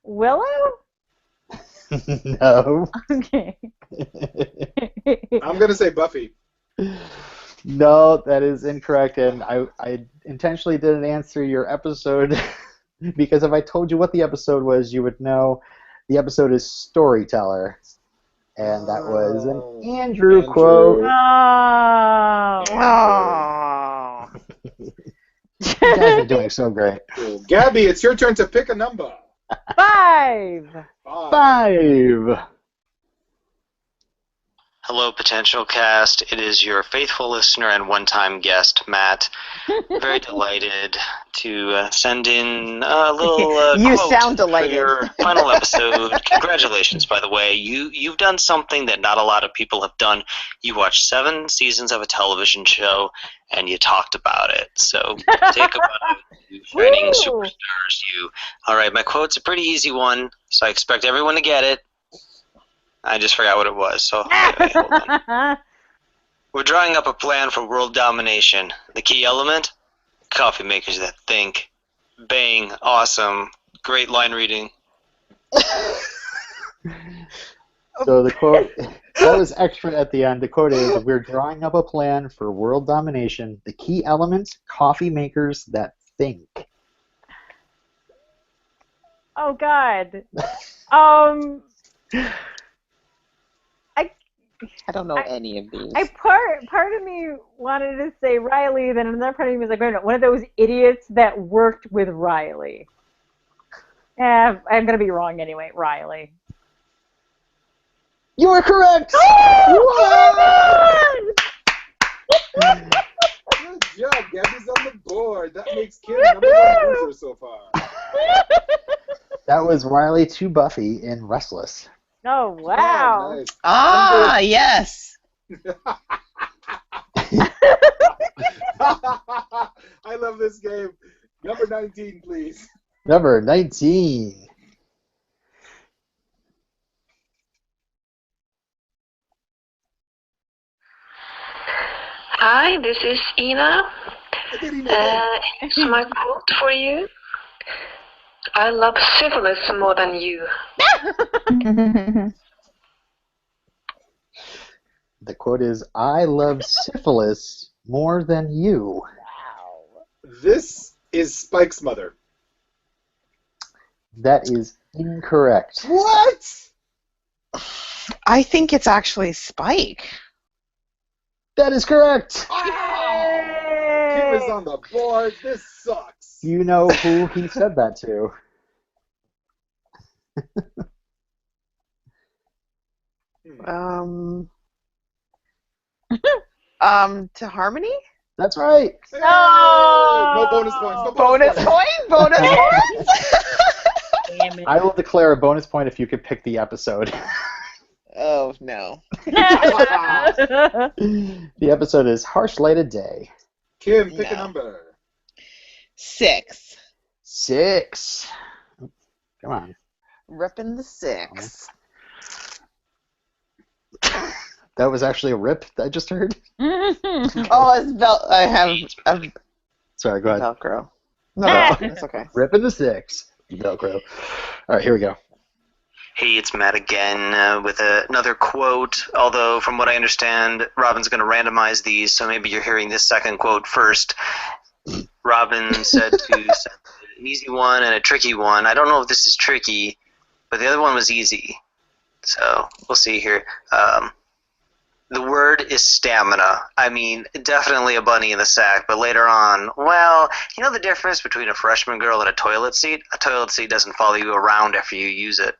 Willow? No. Okay. I'm gonna say Buffy. No, that is incorrect, and I intentionally didn't answer your episode because if I told you what the episode was, you would know. The episode is Storyteller, and that was an Andrew quote. Oh. Oh. You guys are doing so great. Cool. Gabby, it's your turn to pick a number. 5. 5. Hello, PotentialCast. It is your faithful listener and one-time guest, Matt. Very delighted to send in a little You quote sound for delighted. your final episode. Congratulations, by the way. You've done something that not a lot of people have done. You watched 7 seasons of a television show, and you talked about it. So take a bow, you shining superstars. You. All right, my quote's a pretty easy one, so I expect everyone to get it. I just forgot what it was, so wait, hold on. We're drawing up a plan for world domination. The key element? Coffee makers that think. Bang, awesome, great line reading. So the quote, that was extra at the end. The quote is, we're drawing up a plan for world domination. The key elements, coffee makers that think. Oh, God. I don't know any of these. Part of me wanted to say Riley, then another part of me was like, wait a minute, one of those idiots that worked with Riley. I'm going to be wrong anyway, Riley. You are correct! Good job, Gabby's on the board. That makes Kim number 1 loser so far. That was Riley to Buffy in Restless. Oh, wow. Yeah, nice. Ah, yes. I love this game. Number 19, please. Number 19. Hi, this is Ina. It's my quote for you. I love syphilis more than you. The quote is, I love syphilis more than you. This is Spike's mother. That is incorrect. What? I think it's actually Spike. That is correct. Kim is on the board. This sucks. You know who he said that to. To Harmony? That's right. Hey, no bonus points. No Bonus point? Bonus points? Damn it. I will declare a bonus point if you could pick the episode. Oh, no. The episode is Harsh Lighted Day. Kim, pick a No. number. 6. 6. Come on. Ripping the 6. That was actually a rip that I just heard. Oh, it's I have Sorry, go ahead. Velcro. No, it's okay. Ripping the 6. Velcro. All right, here we go. Hey, it's Matt again with another quote, although from what I understand, Robin's going to randomize these, so maybe you're hearing this second quote first. Robin said to send an easy one and a tricky one. I don't know if this is tricky, but the other one was easy. So we'll see here. The word is stamina. I mean, definitely a bunny in the sack, but later on, well, you know the difference between a freshman girl and a toilet seat? A toilet seat doesn't follow you around after you use it.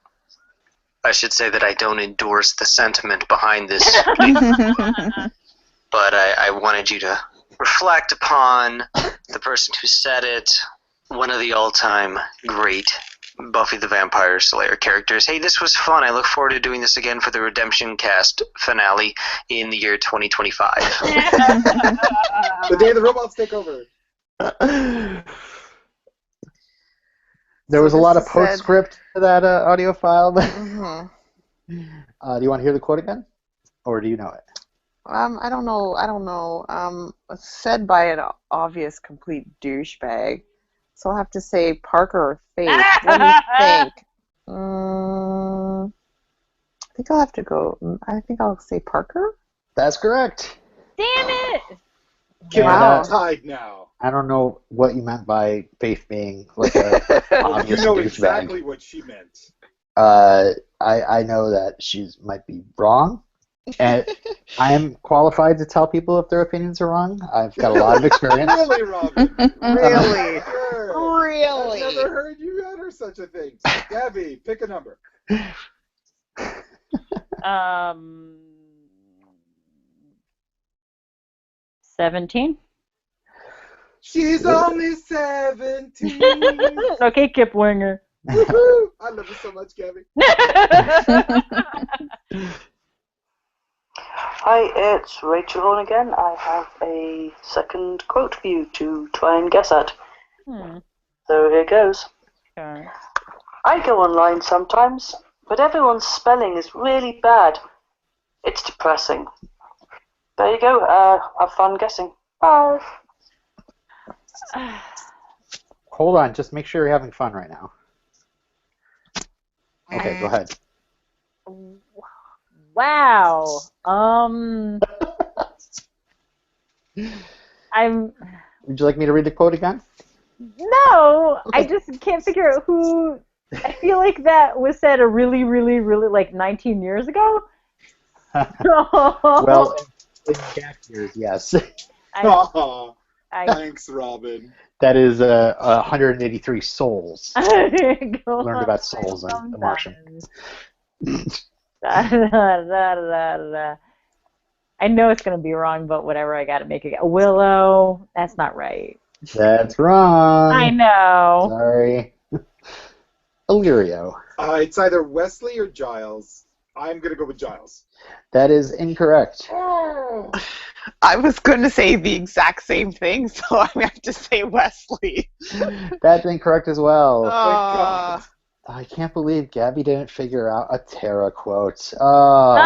I should say that I don't endorse the sentiment behind this statement, but I wanted you to reflect upon the person who said it, one of the all-time great Buffy the Vampire Slayer characters. Hey, this was fun. I look forward to doing this again for the Redemption Cast finale in the year 2025. The day the robots take over. There was a lot of this is postscript to that audio file. Mm-hmm. Do you want to hear the quote again? Or do you know it? I don't know. It's said by an obvious complete douchebag. So I'll have to say Parker or Faith. What do you think? I think I'll say Parker. That's correct. Damn it! Kim Wow. is tied now. I don't know what you meant by Faith being like a You obvious know douchebag. exactly what she meant. I know that she might be wrong, and I am qualified to tell people if their opinions are wrong. I've got a lot of experience. Really, Robin? Really? Sure. Really? I've never heard you utter such a thing. Gabby, pick a number. 17. She's only 17. Okay, Kipwinger. Woohoo! I love you so much, Gabby. Hi, it's Rachel on again. I have a second quote for you to try and guess at. So here goes. Okay. I go online sometimes, but everyone's spelling is really bad. It's depressing. There you go. Have fun guessing. Bye. Hold on, just make sure you're having fun right now. Okay, go ahead. Wow. Would you like me to read the quote again? No, I just can't figure out who. I feel like that was said a really, really, really like 19 years ago. Well, in gap years, yes. Thanks, Robin. That is 183 souls. Learned about souls in The Martian. I know it's going to be wrong, but whatever, I got to make it. Willow, that's not right. That's wrong. I know. Sorry. Illyrio. It's either Wesley or Giles. I'm going to go with Giles. That is incorrect. I was going to say the exact same thing, so I'm going to have to say Wesley. That's incorrect as well. God. I can't believe Gabby didn't figure out a Terra quote. I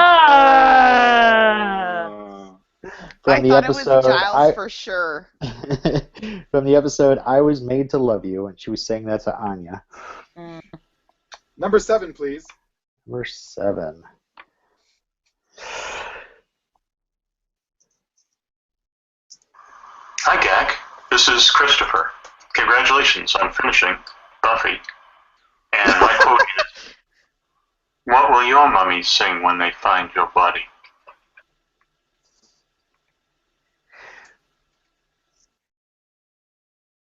thought it was Giles for sure. From the episode I Was Made to Love You, and she was saying that to Anya. Number 7, please. Number 7. Hi, Gag. This is Christopher. Congratulations on finishing Buffy. And my quote is, what will your mummies sing when they find your body?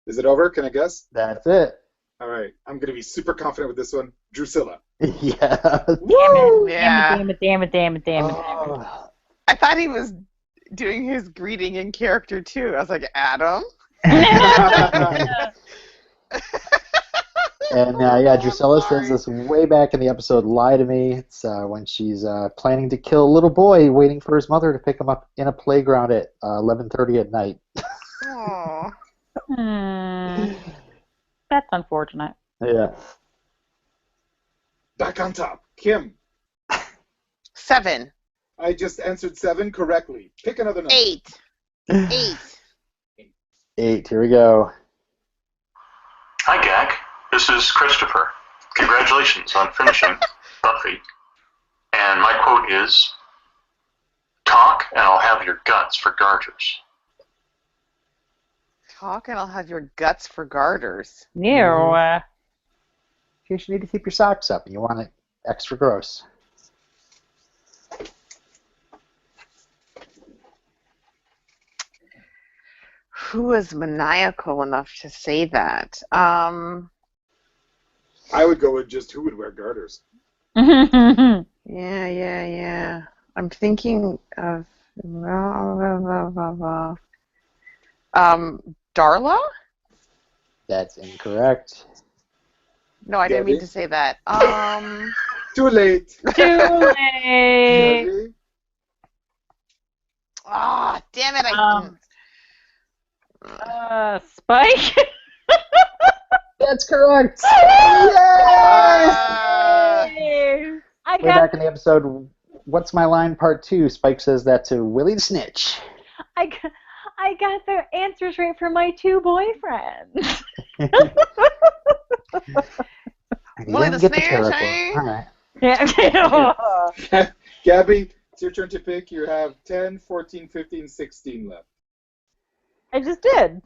Is it over? Can I guess? That's it. All right. I'm going to be super confident with this one. Drusilla. Yeah. Woo! Damn it. I thought he was doing his greeting in character, too. I was like, Adam? And yeah, Drusilla says this way back in the episode Lie to Me. It's when she's planning to kill a little boy waiting for his mother to pick him up in a playground at 11:30 at night. Aww. That's unfortunate. Yeah. Back on top. Kim. 7. I just answered 7 correctly. Pick another number. 8. 8. 8. Here we go. Hi, Gag. This is Christopher. Congratulations on finishing Buffy. And my quote is, talk and I'll have your guts for garters. Talk and I'll have your guts for garters. Yeah. You should need to keep your socks up and you want it extra gross. Who is maniacal enough to say that? I would go with just who would wear garters. Yeah. I'm thinking of Darla? That's incorrect. No, I didn't mean to say that. Too late. Too late. Ah, damn it! Spike. That's correct. Yay! I Way got back in the episode What's My Line Part 2, Spike says that to Willie the Snitch. I got the answers right for my 2 boyfriends. And you Willie didn't the get the Terra Snitch, quote. All right. Yeah. Gabby, it's your turn to pick. You have 10, 14, 15, 16 left. I just did.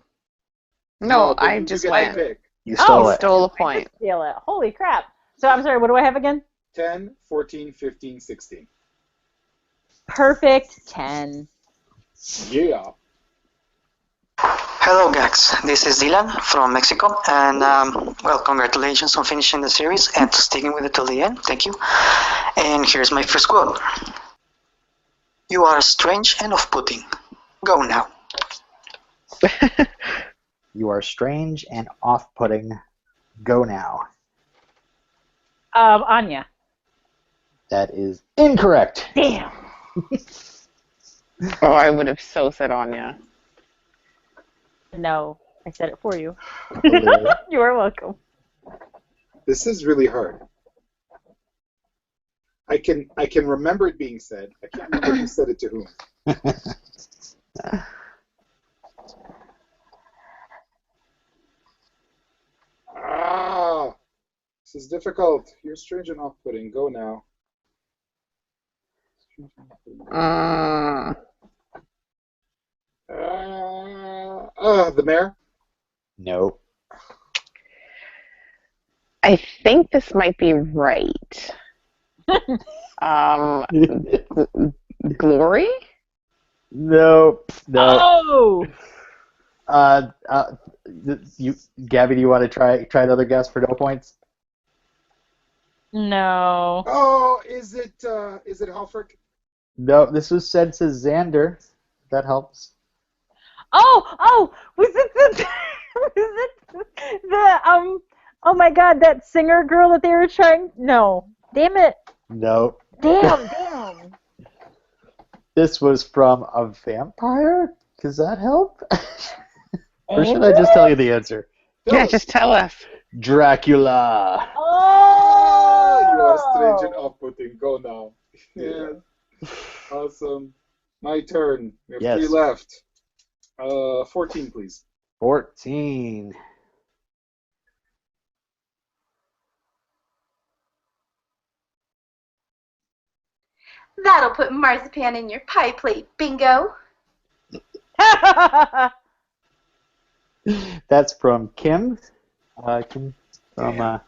No, but I you just get went. to pick. You stole it. Stole a I point. did steal it. Holy crap. So I'm sorry, what do I have again? 10, 14, 15, 16. Perfect 10. Yeah. Hello, Gax. This is Dylan from Mexico, and well, congratulations on finishing the series and sticking with it till the end. Thank you. And here's my first quote: "You are strange and off-putting. Go now." You are strange and off-putting. Go now. Anya. That is incorrect. Damn. Oh, I would have so said Anya. No, I said it for you. Hilarious. You are welcome. This is really hard. I can remember it being said. I can't remember who said it to whom. This is difficult. You're strange and off-putting. Go now. The mayor? Nope. I think this might be right. Glory? Nope. No. Gabby, do you want to try another guess for no points? No. Oh, is it Halfrick? No, this was said to Xander. That helps. Oh, was it the oh my god, that singer girl that they were trying? No. Damn it. Nope. Damn. This was from a vampire? Does that help? Or should I just tell you the answer? Yeah, just tell us. Dracula. Oh! You are strange and off-putting. Go now. Yeah. Awesome. My turn. We have 3 left. 14, please. 14. That'll put marzipan in your pie plate, bingo. That's from Kim. Kim from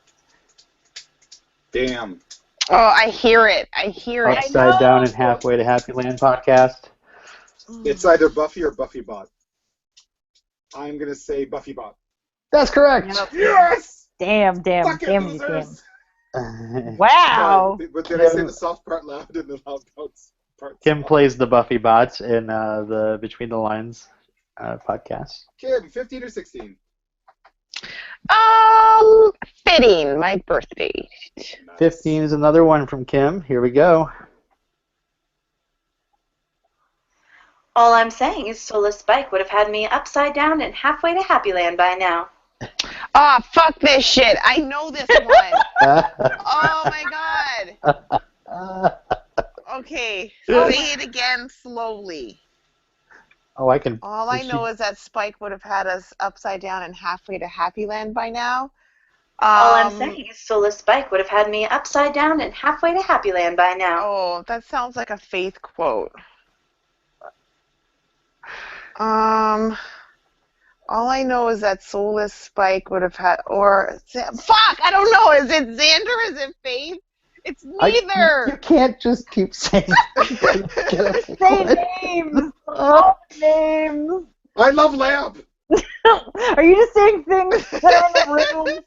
Damn. Oh, I hear it. Upside Down and Halfway to Happy Land podcast. It's either Buffy or Buffy Bot. I'm going to say Buffy Bot. That's correct. Yep. Yes! Damn. Losers! Wow. But did I say the soft part loud and the loud part Kim soft? plays the Buffy bots in the Between the Lines podcast. Kim, 15 or 16? Fitting, my birthday. 15 is another one from Kim. Here we go. All I'm saying is Soulless Spike would have had me upside down and halfway to Happy Land by now. Fuck this shit. I know this one. Oh my god. Okay, say it again slowly. Oh, I can. All I know is that Spike would have had us upside down and halfway to Happy Land by now. All I'm saying is Soulless Spike would have had me upside down and halfway to Happy Land by now. Oh, that sounds like a Faith quote. All I know is that Soulless Spike would have had, fuck, I don't know. Is it Xander? Is it Faith? It's neither. You can't just keep saying. Say names. All names. I love Lamp. Are you just saying things that are in the room?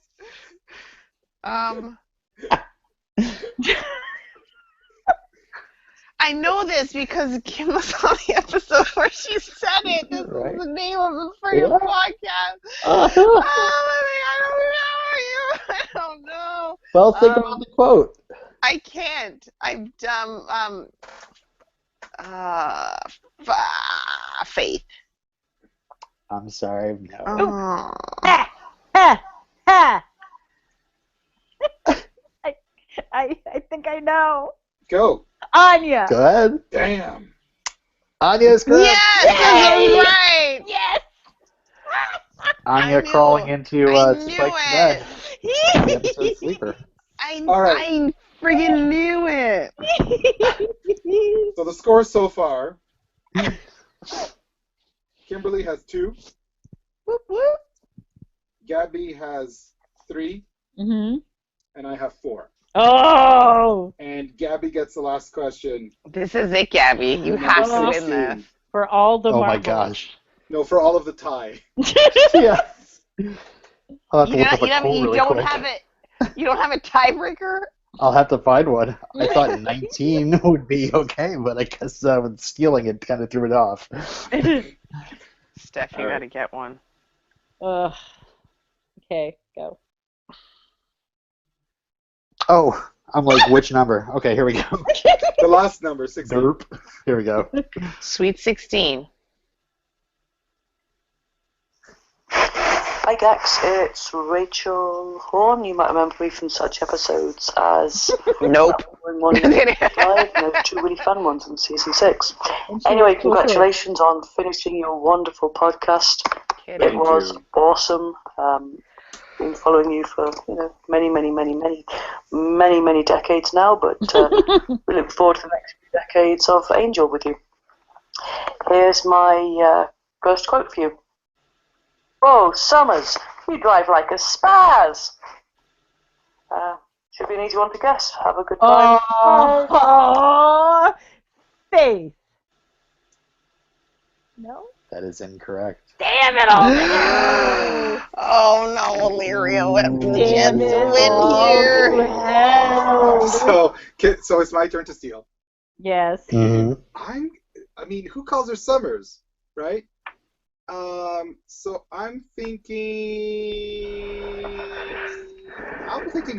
I know this because Kim was on the episode where she said it. This is the name of the freaking podcast. Oh my god, I don't know. Well, think about the quote. I can't. I'm dumb. Faith. I'm sorry. No. I think I know. Go. Anya. Go ahead. Damn. Anya is correct. Yes, that's right. Yes. Anya crawling into Spike's bed. The episode Sleeper. I right. friggin' knew it. So the score so far. Kimberly has 2. Whoop, whoop. Gabby has 3. Mm-hmm. And I have 4. Oh! And Gabby gets the last question. This is it, Gabby. You Number have to win 16. this. For all the Oh my marbles. gosh. No, for all of the tie. Yeah. I'll have to You, look up a poll you really don't quick. have it. You don't have a tiebreaker. I'll have to find one. I thought 19 would be okay, but I guess with stealing it kind of threw it off. Steph, you All right. gotta get one. Okay, go. Oh, I'm like, which number? Okay, here we go. The last number, 16. Derp. Here we go. Sweet 16. Hi Gax, it's Rachel Horn. You might remember me from such episodes as Nope. One Live, no, 2 really fun ones in season 6. Anyway, congratulations on finishing your wonderful podcast. It was awesome. Been following you for many decades now, but we look forward to the next few decades of Angel with you. Here's my first quote for you. Whoa, Summers, you drive like a spaz. Should be an easy one to guess. Have a good time. Oh, Faith. No? That is incorrect. Damn it all. Oh no, Illyria have the Damn chance it to win here. Hell. So it's my turn to steal. Yes. Mm-hmm. I mean, who calls her Summers, right? So I'm thinking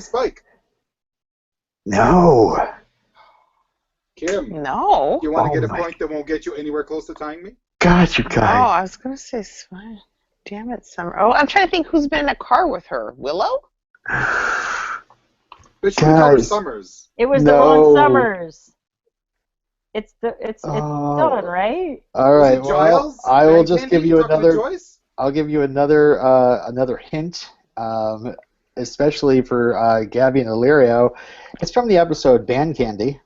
Spike. No. Kim. No. You want to get a point that won't get you anywhere close to tying me? God, you Oh, guys. I was gonna say Spike. Damn it, Summer. Oh, I'm trying to think who's been in a car with her. Willow? But she called her Summers. It was the wrong Summers. It's done, right? All right. Well, Giles? I will And just Candy, give you talking with another. Joyce? I'll give you another hint, especially for Gabby and Illyrio. It's from the episode Band Candy.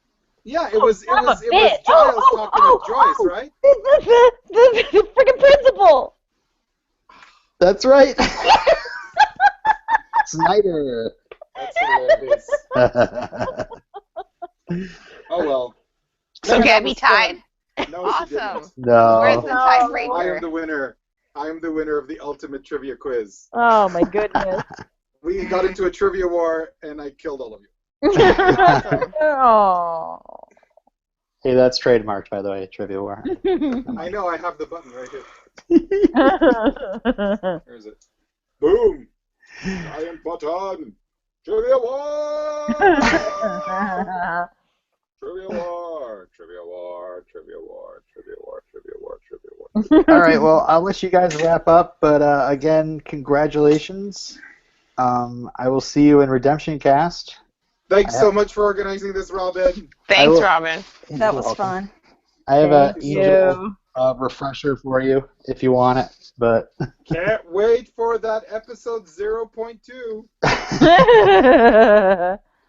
Yeah, it was Giles talking to Joyce, right? The freaking principal. That's right. Snyder. That's hilarious. Oh well. So Gabby tied? No, awesome. No. Where's the tiebreaker? I am the winner. I am the winner of the ultimate trivia quiz. Oh my goodness. We got into a trivia war, and I killed all of you. Oh. Hey, that's trademarked, by the way, Trivia War. I know. I have the button right here. Where is it? Boom! I am button. Trivia war. Trivia war. Trivia war. Trivia war. Trivia war. Trivia war. Trivia war. All right, well, I'll let you guys wrap up, but again, congratulations. I will see you in Redemption Cast. Thanks so much for organizing this, Robin. Thanks, Robin. That was fun. I have an Thank Angel refresher for you if you want it, but Can't wait for that episode 0.2. What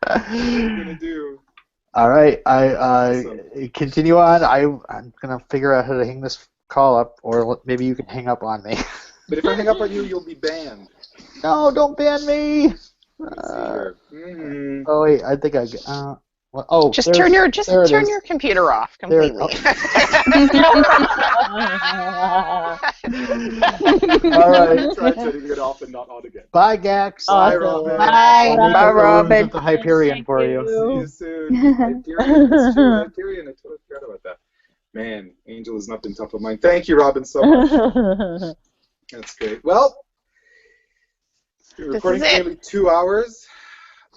are you gonna do? all right, I continue on. I'm gonna figure out how to hang this call up, or maybe you can hang up on me. But if I hang up on you, you'll be banned. No, don't ban me. Oh wait, I think I. Just turn your your computer off completely. All right. Try turning it off and not on again. Bye, Gax. Bye, Robin. Bye, Robin. The Hyperion for you. See you soon. Hyperion. That's true. Hyperion. I totally forgot about that. Man, Angel has not been top of mind. Thank you, Robin, so much. That's great. Well, we're recording for nearly 2 hours.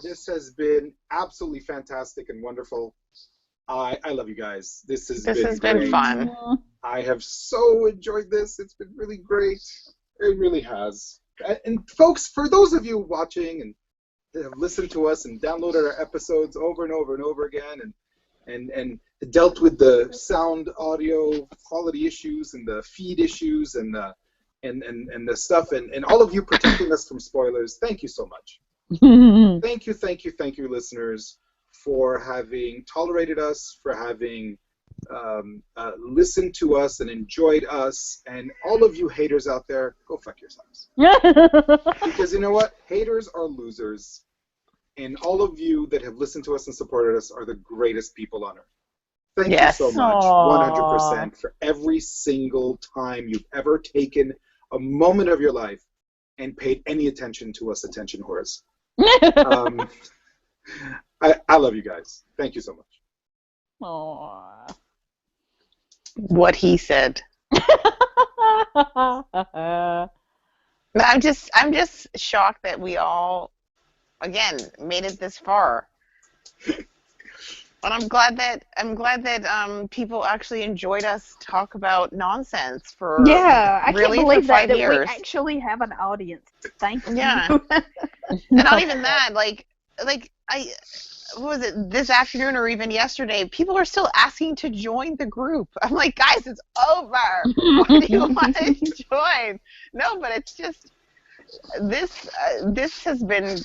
This has been absolutely fantastic and wonderful. I love you guys. This has been great. Fun. I have so enjoyed this. It's been really great. It really has. And folks, for those of you watching and that have listened to us and downloaded our episodes over and over and over again and dealt with the sound audio quality issues and the feed issues and the stuff and all of you protecting us from spoilers, thank you so much. Thank you, listeners, for having tolerated us, for having listened to us and enjoyed us. And all of you haters out there, go fuck yourselves. Because you know what? Haters are losers. And all of you that have listened to us and supported us are the greatest people on earth. Thank you so much, 100%, for every single time you've ever taken a moment of your life and paid any attention to us attention whores. I love you guys. Thank you so much. Aww. What he said. I'm just shocked that we all, again, made it this far. And I'm glad that people actually enjoyed us talk about nonsense for I really can't believe for 5 that years. we actually have an audience. Thank you. Yeah. And not even that, like what was it, this afternoon or even yesterday, people are still asking to join the group. I'm like, guys, it's over. Why do you want to join? No, but it's just, this has been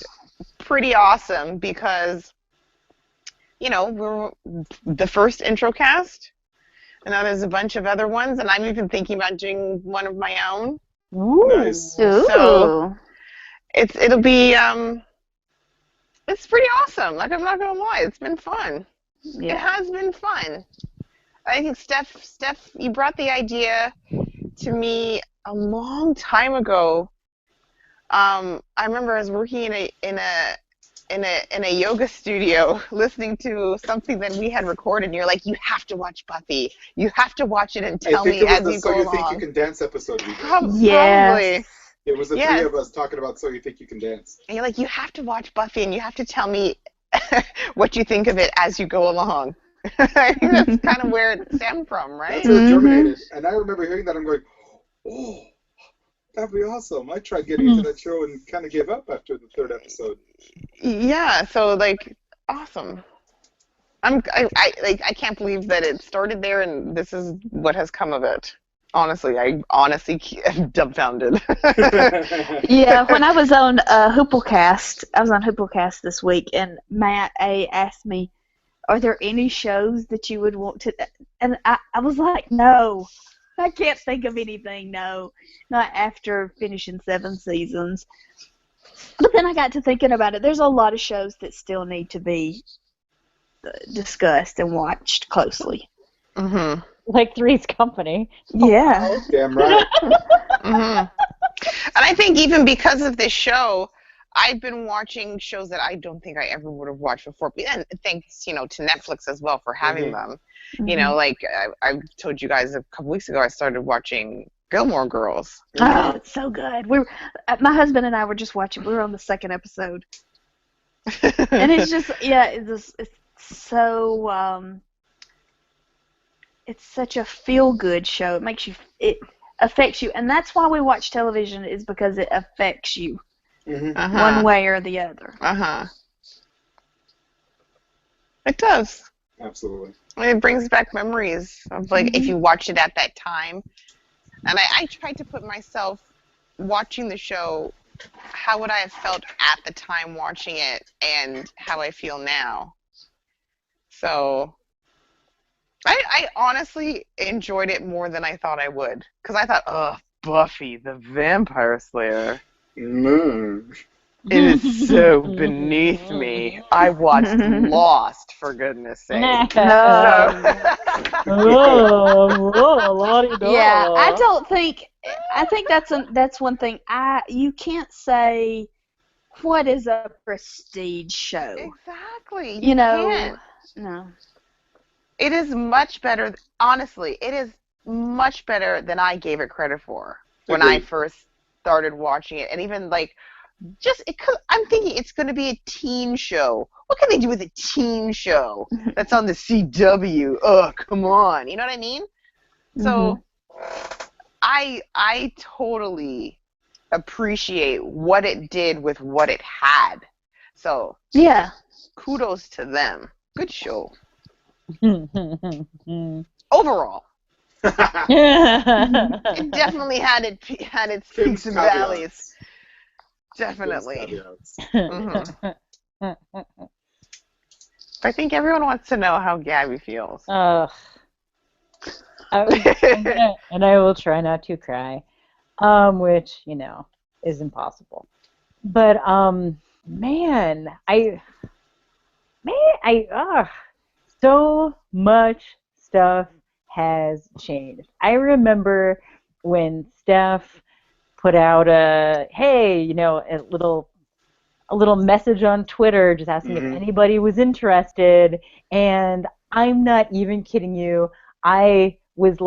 pretty awesome because, you know, we're the first intro cast, and now there's a bunch of other ones, and I'm even thinking about doing one of my own. Ooh. Nice. So it'll be it's pretty awesome. Like, I'm not gonna lie, it's been fun. Yeah. It has been fun. I think Steph, you brought the idea to me a long time ago. I remember I was working in a yoga studio listening to something that we had recorded, and you're like, you have to watch Buffy. You have to watch it and tell me as you go along. So You Think You Can Dance episode we did. Probably. It was the three of us talking about So You Think You Can Dance. And you're like, you have to watch Buffy, and you have to tell me what you think of it as you go along. I think that's kind of where it stemmed from, right? That's where it germinated. And I remember hearing that, I'm going, oh, that'd be awesome. I tried getting into that show and kind of gave up after the third episode. Yeah, so, like, awesome. I can't believe that it started there, and this is what has come of it. Honestly, I am dumbfounded. Yeah, when I was on Hooplecast this week, and Matt A asked me, are there any shows that you would want to, and I was like, no, I can't think of anything, no, not after finishing 7 seasons. But then I got to thinking about it. There's a lot of shows that still need to be discussed and watched closely. Mm-hmm. Like Three's Company. Yeah. Oh, damn right. Mm-hmm. And I think even because of this show, I've been watching shows that I don't think I ever would have watched before. And thanks, to Netflix as well for having them. You know, like I told you guys a couple weeks ago, I started watching Gilmore Girls. Oh, it's so good. My husband and I were just watching. We were on the 2nd episode, and it's just it's so it's such a feel-good show. It affects you, and that's why we watch television, is because it affects you one way or the other. It does. Absolutely. It brings back memories of, like, if you watch it at that time. And I tried to put myself watching the show, how would I have felt at the time watching it and how I feel now. So I honestly enjoyed it more than I thought I would. Because I thought, Buffy, the Vampire Slayer. It is so beneath me. I watched Lost, for goodness sake. Yeah, I think that's one thing. You can't say what is a prestige show. Exactly. You know, can't. No. It is much better. Honestly, it is much better than I gave it credit for when I first started watching it, and even like. I'm thinking it's going to be a teen show. What can they do with a teen show that's on the CW? Oh, come on. You know what I mean? So I totally appreciate what it did with what it had. So yeah, kudos to them. Good show. Overall. It definitely had its peaks and valleys. Definitely. I think everyone wants to know how Gabby feels. And I will try not to cry, which is impossible. But man, so much stuff has changed. I remember when Steph put out a little message on Twitter just asking if anybody was interested, and I'm not even kidding you. I was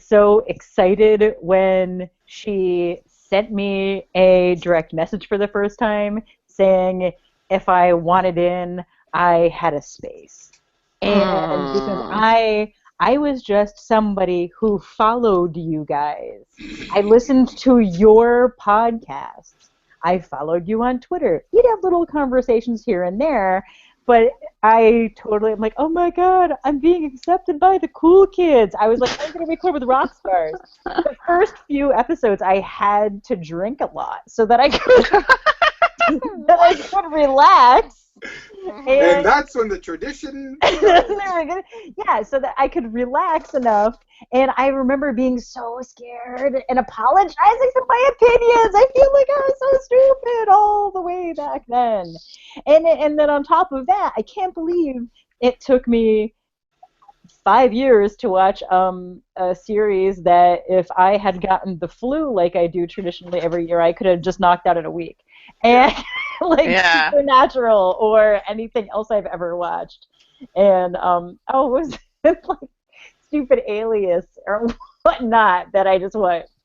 so excited when she sent me a direct message for the first time saying if I wanted in, I had a space. And because I was just somebody who followed you guys. I listened to your podcasts. I followed you on Twitter. We'd have little conversations here and there, but I'm like, oh my God, I'm being accepted by the cool kids. I was like, I'm going to record with rock stars. The first few episodes, I had to drink a lot so that I could relax. And that's when the tradition yeah, so that I could relax enough. And I remember being so scared and apologizing for my opinions. I feel like I was so stupid all the way back then. And then on top of that, I can't believe it took me 5 years to watch a series that if I had gotten the flu like I do traditionally every year, I could have just knocked out in a week. And Supernatural or anything else I've ever watched. And was it like stupid Alias or whatnot that I just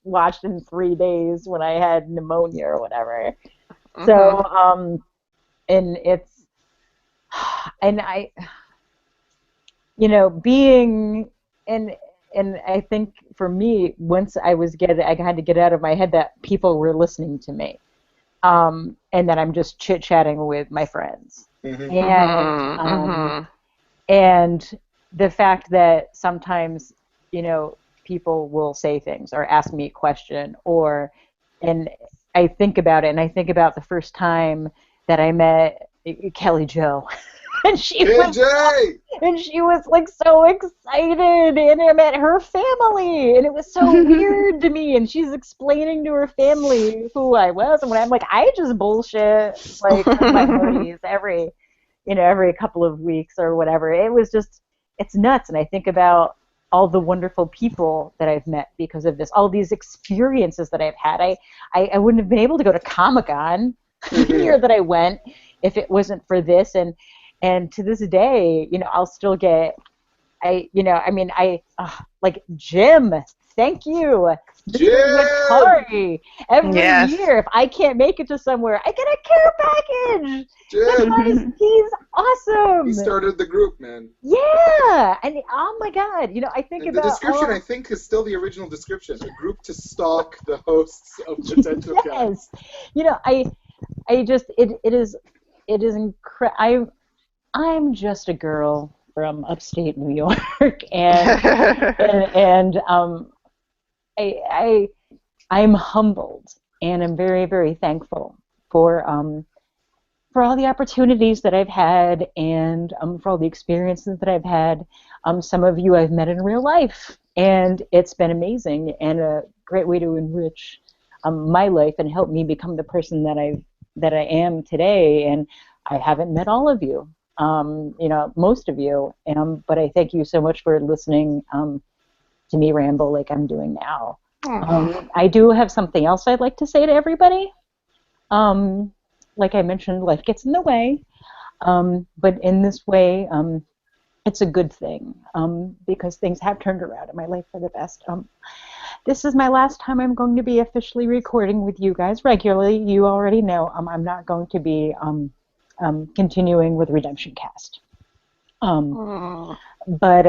watched in 3 days when I had pneumonia or whatever. So and it's and I being and I think for me once I had to get out of my head that people were listening to me. And that I'm just chit-chatting with my friends. And the fact that sometimes, people will say things or ask me a question and I think about it, and I think about the first time that I met Kelly Jo. And she was like so excited, and I met her family, and it was so weird to me. And she's explaining to her family who I was, and when I'm like, I just bullshit like with my buddies every couple of weeks or whatever. It's nuts. And I think about all the wonderful people that I've met because of this, all these experiences that I've had. I wouldn't have been able to go to Comic-Con the year that I went if it wasn't for this. And to this day, I'll still get, like Jim, thank you. Jim! Every year, if I can't make it to somewhere, I get a care package. Jim! He's awesome. He started the group, man. Yeah, and oh my God, I think and about the description. I think is still the original description: a group to stalk the hosts of PotentialCast. It is incredible. I'm just a girl from upstate New York, and I'm humbled, and I'm very, very thankful for all the opportunities that I've had, and for all the experiences that I've had. Some of you I've met in real life, and it's been amazing and a great way to enrich my life and help me become the person that I am today. And I haven't met all of you. Most of you, but I thank you so much for listening to me ramble like I'm doing now. I do have something else I'd like to say to everybody. Like I mentioned, life gets in the way, but in this way, it's a good thing because things have turned around in my life for the best. This is my last time I'm going to be officially recording with you guys regularly. You already know I'm not going to be continuing with Redemption Cast. But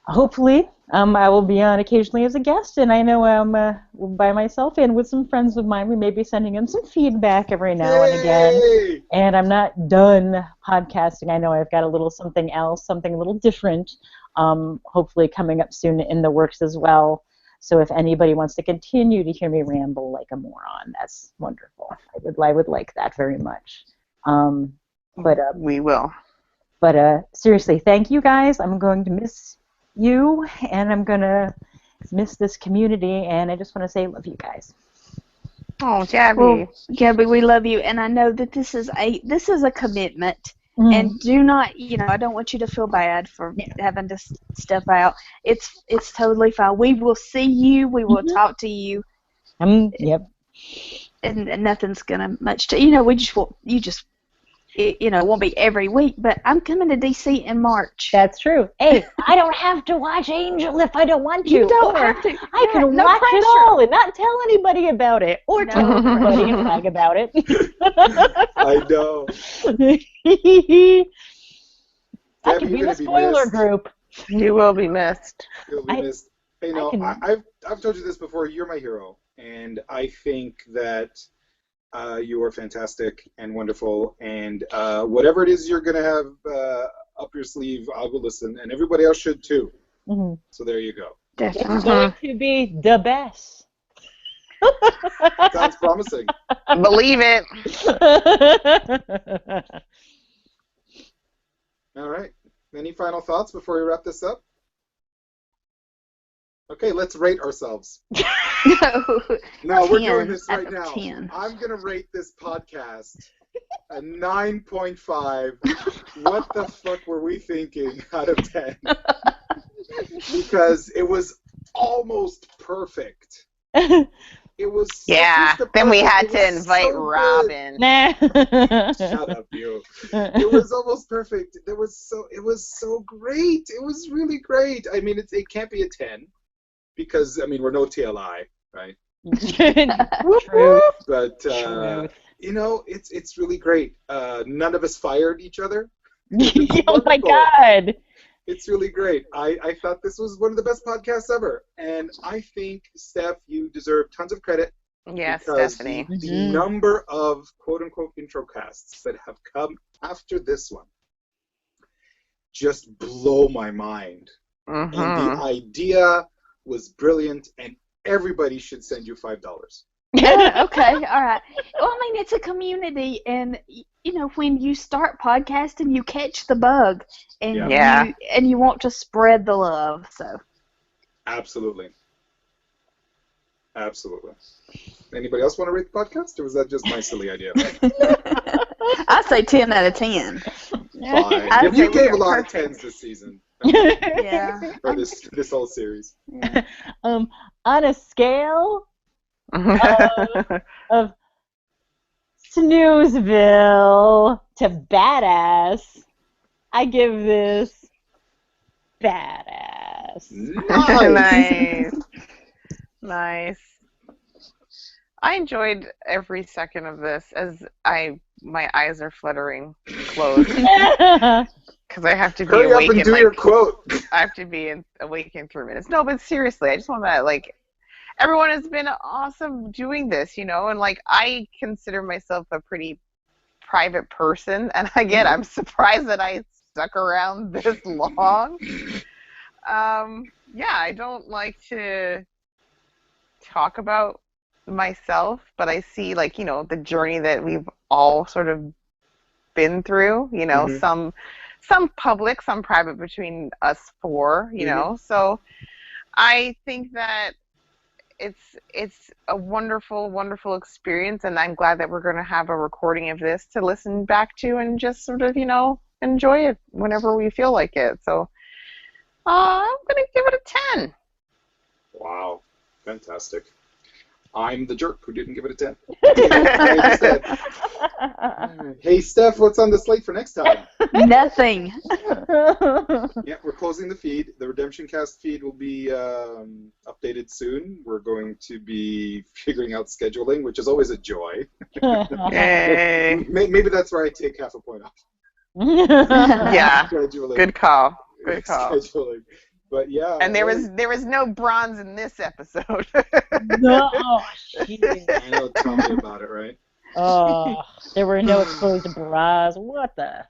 hopefully I will be on occasionally as a guest, and I know I'm by myself and with some friends of mine. We may be sending in some feedback every now and again. And I'm not done podcasting. I know I've got a little something else, something a little different, hopefully coming up soon in the works as well. So if anybody wants to continue to hear me ramble like a moron, that's wonderful. I would like that very much. But we will. But seriously, thank you guys. I'm going to miss you, and I'm going to miss this community, and I just want to say love you guys. Oh, Gabby. Well, Gabby, we love you, and I know that this is a commitment. And do not, I don't want you to feel bad for having to step out. It's totally fine. We will see you. We will talk to you. Yep. And nothing's gonna much to it won't be every week, but I'm coming to DC in March. That's true. Hey, I don't have to watch Angel if I don't want to. You don't have to. I can no watch pressure. it all and not tell anybody about it, or tell everybody and brag about it. I know. I could be in the spoiler group. You will be missed. You'll be missed. Hey, no, I've told you this before. You're my hero, and I think that you are fantastic and wonderful. And whatever it is you're gonna have up your sleeve, I will listen, and everybody else should too. So there you go. Definitely. It's going to be the best. Sounds promising. Believe it. All right. Any final thoughts before we wrap this up? Okay, let's rate ourselves. No, we're doing this right now. 10. I'm going to rate this podcast a 9.5. What the fuck were we thinking out of 10? Because it was almost perfect. It was then we had to invite Robin. Shut up, you. It was almost perfect. It was so great. It was really great. I mean, it can't be a 10 because we're no TLI, right? True. But it's really great. None of us fired each other. Oh my God. It's really great. I thought this was one of the best podcasts ever. And I think, Steph, you deserve tons of credit. Yes, because Stephanie. The number of quote-unquote intro casts that have come after this one just blow my mind. And the idea was brilliant, and everybody should send you $5. Okay, all right. Well, it's a community, and when you start podcasting, you catch the bug, and you want to spread the love. So. Absolutely. Anybody else want to rate the podcast, or was that just my silly idea? I say 10 out of 10. Fine. You gave a lot of 10s this season. Yeah. Or this whole series. Yeah. On a scale of Snoozeville to badass, I give this badass. Nice. I enjoyed every second of this as my eyes are fluttering closed because I have to be Hurry awake up and do your quote. I have to be awake in 3 minutes. No, but seriously, I just want to everyone has been awesome doing this, and I consider myself a pretty private person, and again, I'm surprised that I stuck around this long. I don't like to talk about myself, but I see the journey that we've all sort of been through, some public, some private between us four, so I think that it's a wonderful experience, and I'm glad that we're going to have a recording of this to listen back to and just sort of enjoy it whenever we feel like it. So I'm going to give it a 10. Wow, fantastic. I'm the jerk who didn't give it a 10. Hey, Steph, what's on the slate for next time? Nothing. Yeah, we're closing the feed. The Redemption Cast feed will be updated soon. We're going to be figuring out scheduling, which is always a joy. Yay. Maybe that's where I take half a point off. Yeah, Scheduling. Good call. Scheduling. But yeah. And there was no bronze in this episode. No. I know, tell me about it, right? Oh, there were no exposed bras. What the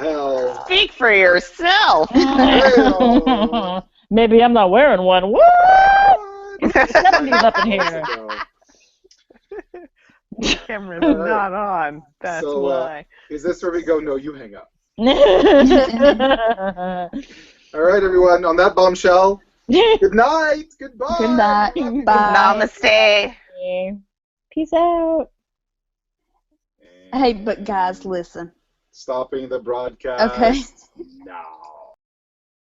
hell? Speak for yourself. Maybe I'm not wearing one. What? It's the 70s up in here. Camera's not on. That's why. Is this where we go? No, you hang up. All right, everyone. On that bombshell, good night. Goodbye. Good night. Bye. Namaste. Peace out. Hey, but guys, listen. Stopping the broadcast. Okay. Now.